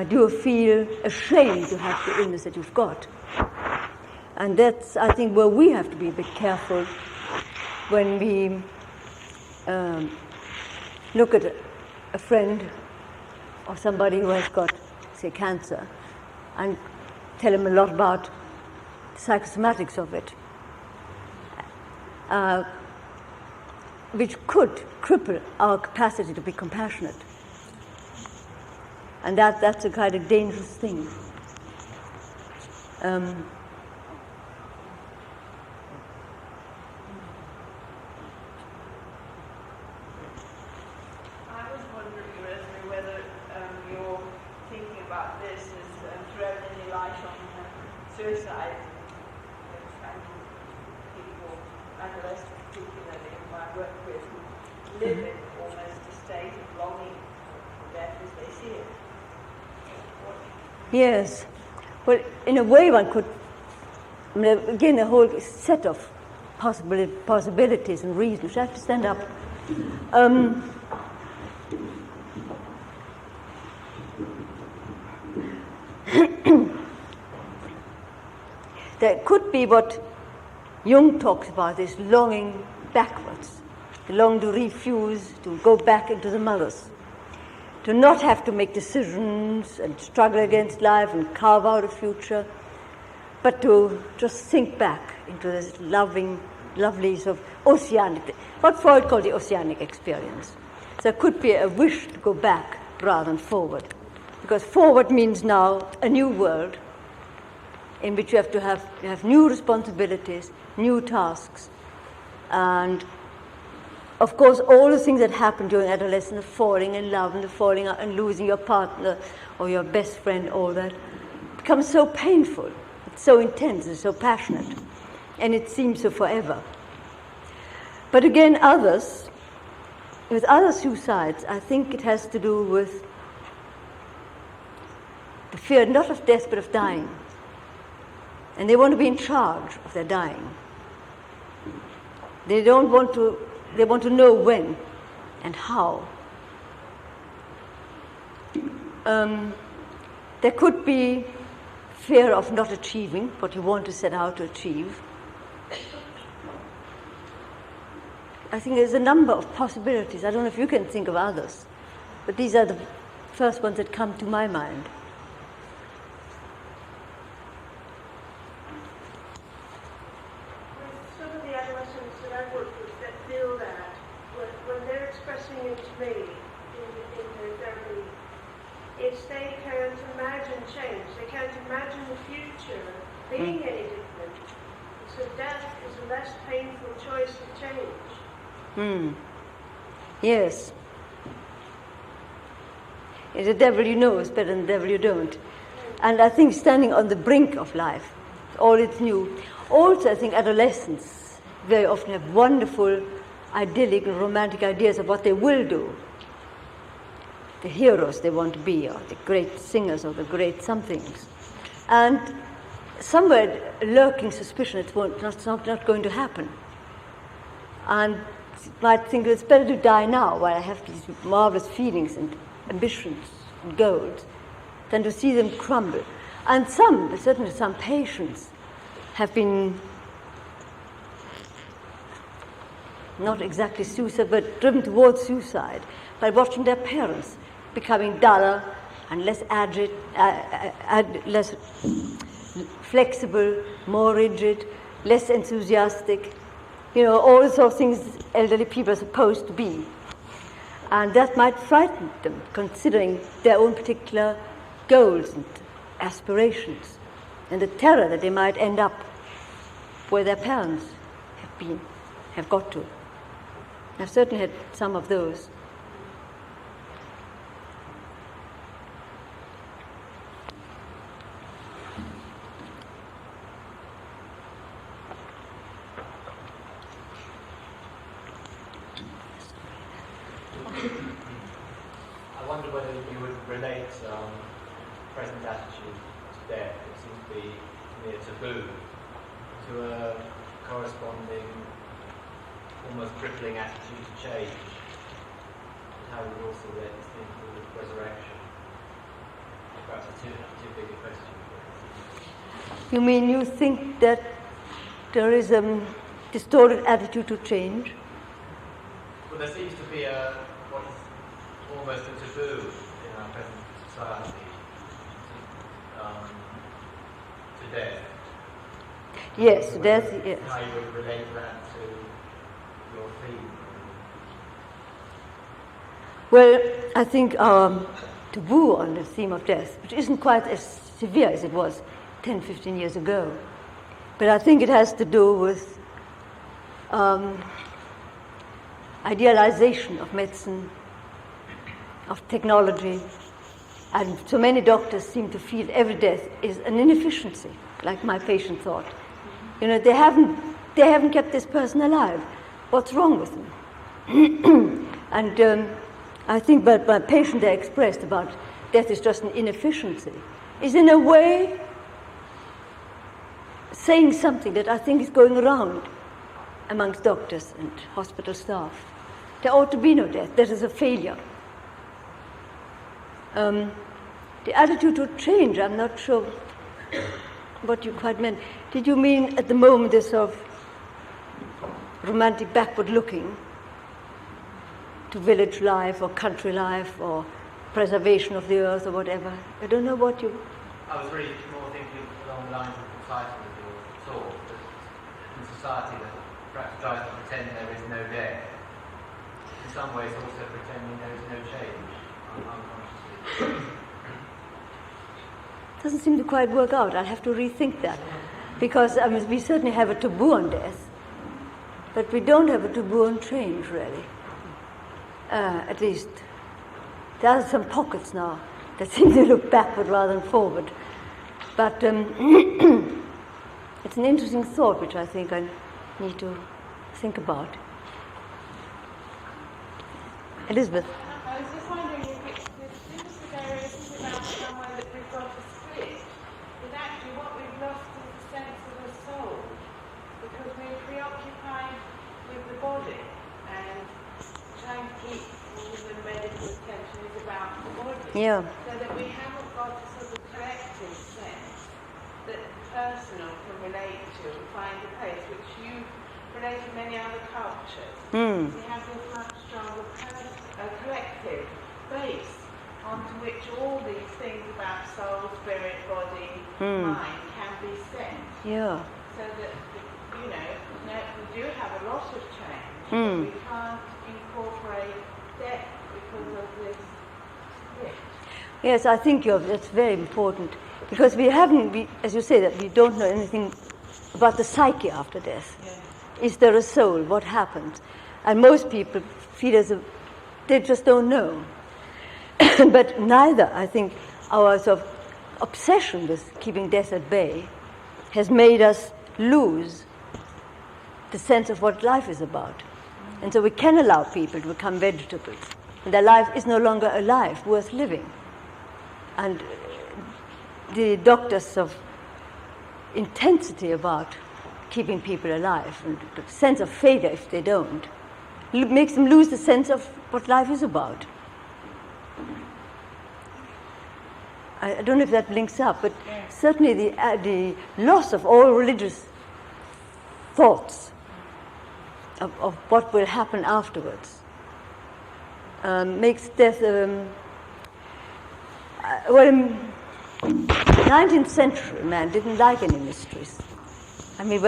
Do you feel ashamed to have the illness that you've got? And that's, I think, where we have to be a bit careful when we look at a friend or somebody who has got, say, cancer, and tell him a lot about the psychosomatics of it, which could cripple our capacity to be compassionate. And that's a kind of dangerous thing. suicide, and people, adolescents particularly, whom I work with, who live in almost a state of longing for death as they see it. Yes. Well, in a way one could, I mean, again, a whole set of possibilities and reasons. I have to stand up. There could be what Jung talks about, this longing backwards, the longing to refuse, to go back into the mothers, to not have to make decisions and struggle against life and carve out a future, but to just sink back into this lovely sort of oceanic, what Freud called the oceanic experience. So there could be a wish to go back rather than forward, because forward means now a new world in which you have new responsibilities, new tasks, and of course all the things that happen during adolescence, the falling in love and the falling out and losing your partner or your best friend, all that becomes so painful, it's so intense, it's so passionate, and it seems so forever. But again, with other suicides, I think it has to do with the fear not of death but of dying. And they want to be in charge of their dying. They want to know when and how. There could be fear of not achieving what you want to set out to achieve. I think there's a number of possibilities. I don't know if you can think of others, but these are the first ones that come to my mind. With some of the adolescents that I've worked with that feel that, when they're expressing it to me in their therapy, it's they can't imagine change. They can't imagine the future being any different. So death is a less painful choice of change. Yes. The devil you know is better than the devil you don't. And I think standing on the brink of life, all it's new. Also, I think adolescents very often have wonderful, idyllic and romantic ideas of what they will do. The heroes they want to be, or the great singers, or the great somethings. And somewhere lurking suspicion it's not going to happen. And might think it's better to die now while I have these marvelous feelings and ambitions and goals than to see them crumble. And certainly some patients have been not exactly suicide, but driven towards suicide by watching their parents becoming duller and less agile, less flexible, more rigid, less enthusiastic. You know, all the sort of things elderly people are supposed to be. And that might frighten them, considering their own particular goals and aspirations, and the terror that they might end up where their parents have got to. I've certainly had some of those. I wonder whether you would relate present attitude to death, it seems to be near taboo, to a corresponding, almost crippling attitude to change, and how we also relate this thing to resurrection. Perhaps a too big a question. You mean you think that there is a distorted attitude to change? Well, there seems to be what is almost a taboo in our present society to death. Yes, death, yes. How you would relate that to your theme? Well, I think our taboo on the theme of death, which isn't quite as severe as it was 10, 15 years ago, but I think it has to do with idealization of medicine, of technology, and so many doctors seem to feel every death is an inefficiency, like my patient thought. You know, they haven't kept this person alive. What's wrong with them? And I think what my patient there expressed about death is just an inefficiency is in a way saying something that I think is going around amongst doctors and hospital staff. There ought to be no death. That is a failure. The attitude to change, I'm not sure what you quite meant. Did you mean at the moment this sort of romantic backward looking to village life or country life or preservation of the earth or whatever? I don't know what you... I was really more thinking along the lines of society that you thought, that in society that perhaps tries to pretend there is no death, in some ways also pretending there is no change, unconsciously. Doesn't seem to quite work out. I'll have to rethink that. Because we certainly have a taboo on death, but we don't have a taboo on change, really. At least there are some pockets now that seem to look backward rather than forward. But it's an interesting thought which I think I need to think about. Elizabeth. I was just wondering if this area isn't about somewhere that we've got to split, but actually what we've lost is the sense of the soul, because we're preoccupied with the body, and trying to keep all the medical attention is about the body. Yeah. So that we haven't got a sort of collective sense that the personal can relate to and find a place, which you related to many other cultures. Mm. We have this much stronger collective base onto which all these things about soul, spirit, body, mind can be set. Yeah. So that, we do have a lot of change, but we can't incorporate depth because of this split. Yes, I think that's very important, because as you say, that we don't know anything about the psyche after death. Yeah. Is there a soul? What happens? And most people feel as if they just don't know. But neither, I think, our sort of obsession with keeping death at bay has made us lose the sense of what life is about. And so we can allow people to become vegetables. And their life is no longer a life worth living. And the doctors of intensity about keeping people alive and the sense of failure if they don't makes them lose the sense of what life is about. I don't know if that links up, but certainly the loss of all religious thoughts of what will happen afterwards makes death. 19th century man didn't like any mysteries. I mean,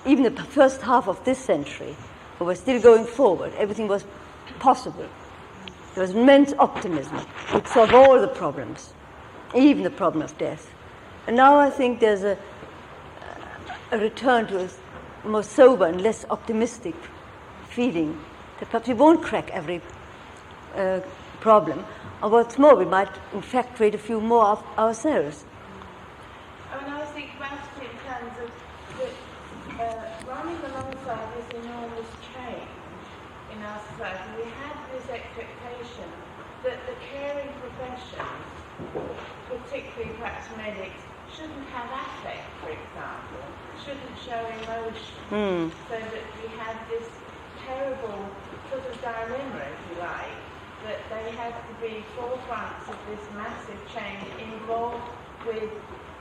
even the first half of this century, we were still going forward. Everything was possible. There was immense optimism. We'd solve all the problems, even the problem of death. And now I think there's a return to a more sober and less optimistic feeling that perhaps we won't crack every problem. Or what's more, we might in fact create a few more of ourselves. I was thinking about it in terms of running alongside this enormous change in our society. We had this expectation that the caring professions, particularly perhaps medics, shouldn't have affect, for example, shouldn't show emotion, so that we had this terrible sort of dilemma, if you like, that they had to be forefronts of this massive change involved with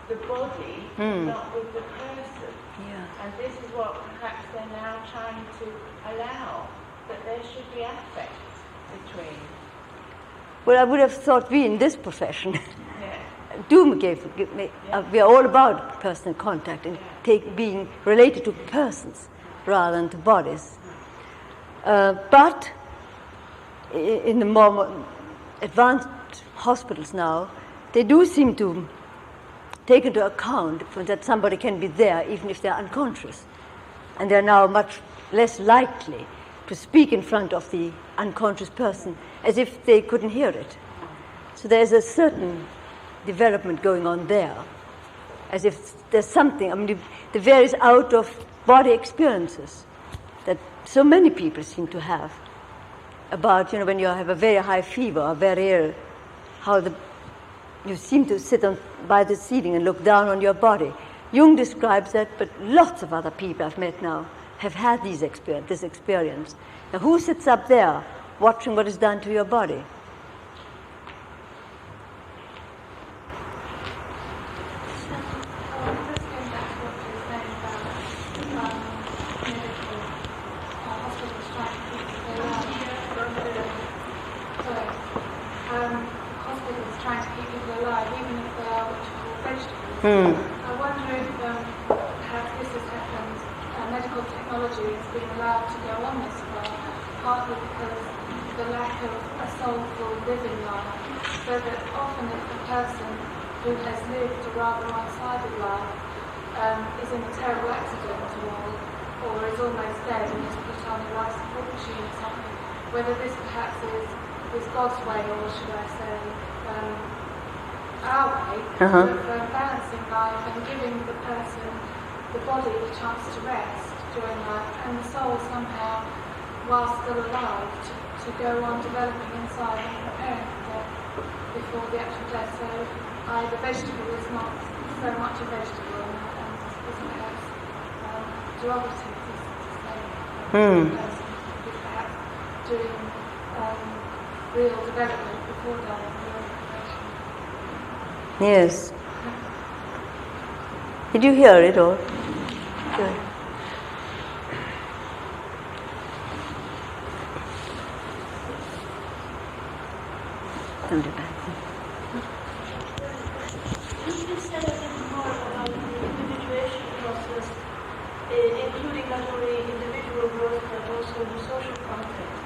the body, not with the person. Yeah. And this is what perhaps they're now trying to allow, that there should be affect between. Well, I would have thought we in this profession we are all about personal contact and being related to persons rather than to bodies. But in the more advanced hospitals now, they do seem to take into account that somebody can be there even if they're unconscious. And they're now much less likely to speak in front of the unconscious person as if they couldn't hear it. So there's a certain development going on there, as if there's something, I mean, the various out-of-body experiences that so many people seem to have about, when you have a very high fever or very ill, how you seem to sit by the ceiling and look down on your body. Jung describes that, but lots of other people I've met now have had this experience. Now, who sits up there watching what is done to your body? I wonder if perhaps this has happened, medical technology has been allowed to go on this far, partly because of the lack of a soulful living life, so that often if the person who has lived a rather one-sided life is in a terrible accident or is almost dead and is put on a life support machine or something, whether this perhaps is God's way, or should I say, our way of balancing life and giving the person, the body, the chance to rest during life, and the soul somehow, while still alive, to go on developing inside and preparing for death before the actual death. So the vegetable is not so much a vegetable and is perhaps derogative to say the person is perhaps doing real development before dying. Yes. Did you hear it all? Good. Afternoon. You said a bit more about the individuation process, including not only individual growth but also the social context.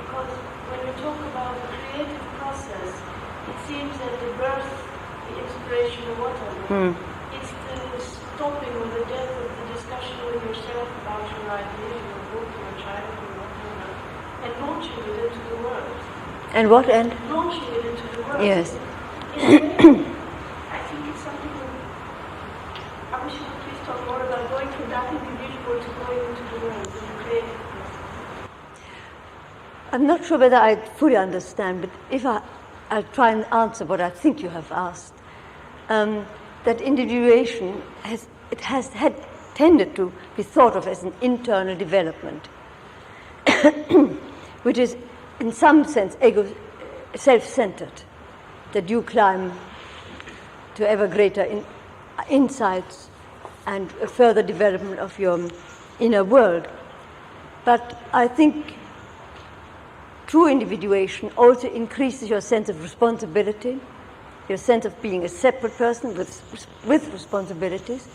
Because when we talk about the creative process, it seems that the birth, the inspiration, or whatever, it's the stopping or the death of the discussion with yourself about your idea, your book, your child, or whatever, and launching it into the world. And what end? Launching it into the world. Yes. In a way, I think it's something that I wish you would please talk more about going from that individual to going into the world, in the creative process. I'm not sure whether I fully understand, but if I'll try and answer what I think you have asked. That individuation has had tended to be thought of as an internal development, which is in some sense self-centered, that you climb to ever greater insights and a further development of your inner world. But I think true individuation also increases your sense of responsibility, your sense of being a separate person with responsibilities,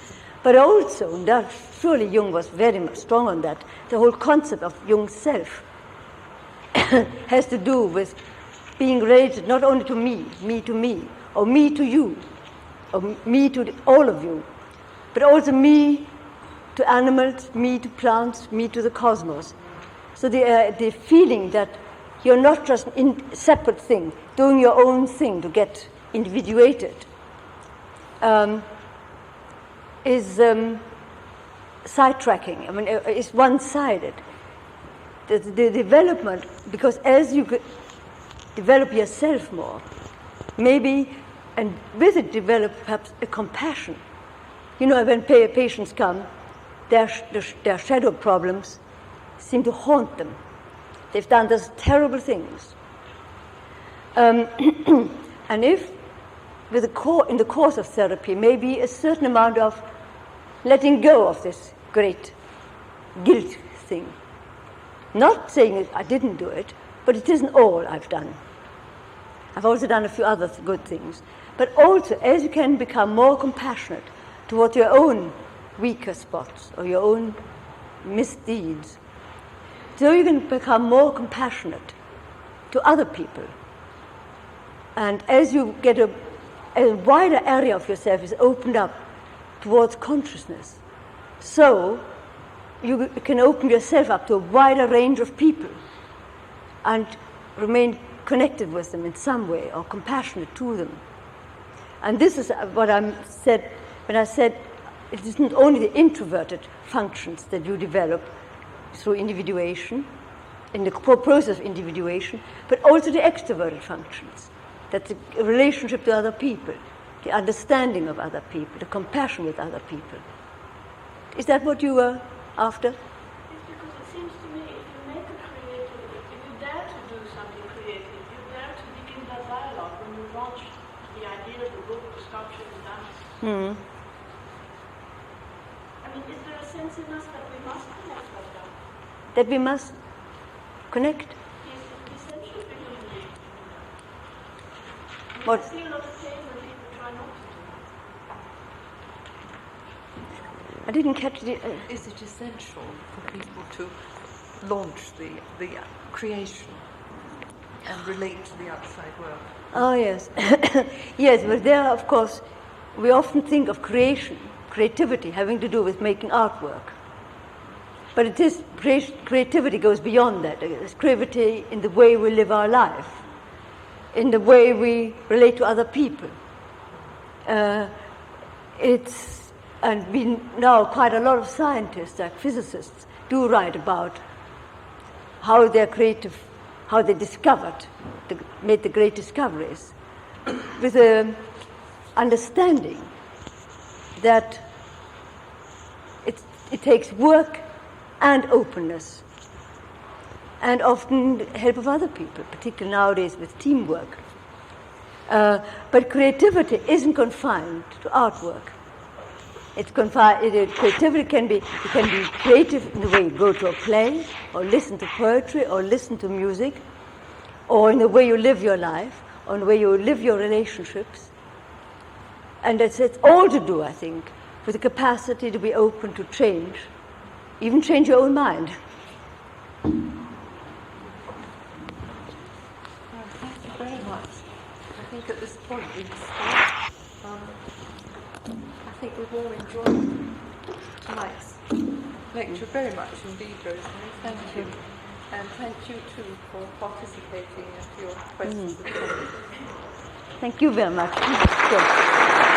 but also, and that surely Jung was very much strong on that, the whole concept of Jung's self has to do with being related not only to me, or me to you, or me to all of you, but also me to animals, me to plants, me to the cosmos. So the feeling that you're not just a separate thing, doing your own thing to get individuated, is sidetracking. I mean, it's one-sided. The development, because as you develop yourself more, maybe, and with it develop perhaps a compassion. You know, when patients come, their shadow problems seem to haunt them. They've done those terrible things. And if, in the course of therapy, maybe a certain amount of letting go of this great guilt thing. Not saying I didn't do it, but it isn't all I've done. I've also done a few other good things. But also, as you can become more compassionate towards your own weaker spots or your own misdeeds, so you can become more compassionate to other people. And as you get a wider area of yourself is opened up towards consciousness, so you can open yourself up to a wider range of people and remain connected with them in some way or compassionate to them. And this is what I said when I said it isn't only the introverted functions that you develop through individuation, in the process of individuation, but also the extroverted functions. That's the relationship to other people, the understanding of other people, the compassion with other people. Is that what you were after? It's because it seems to me if you make a creative, if you dare to do something creative, you dare to begin that dialogue when you launch the idea, the book, the sculpture, the dance. I mean, is there a sense in us that we must connect with them? That we must connect? Is essential because we What? I see a lot of pain when people try not to. I didn't catch the... Is it essential for people to launch the creation and relate to the outside world? Oh, yes. Yes, but there, of course, we often think of creativity having to do with making artwork. But it is, creativity goes beyond that. It's creativity in the way we live our life, in the way we relate to other people. And we now quite a lot of scientists, like physicists, do write about how they're creative, how they discovered, made the great discoveries, with an understanding that it takes work and openness, and often the help of other people, particularly nowadays with teamwork. But creativity isn't confined to artwork. Creativity can be creative in the way you go to a play, or listen to poetry, or listen to music, or in the way you live your life, on the way you live your relationships. And it's all to do, I think, with the capacity to be open to change, even change your own mind. Thank you very much. I think at this point we start. I think we've all enjoyed tonight's lecture very much indeed, Rosemary. Thank you. And thank you too for participating and for your questions. Thank you very much.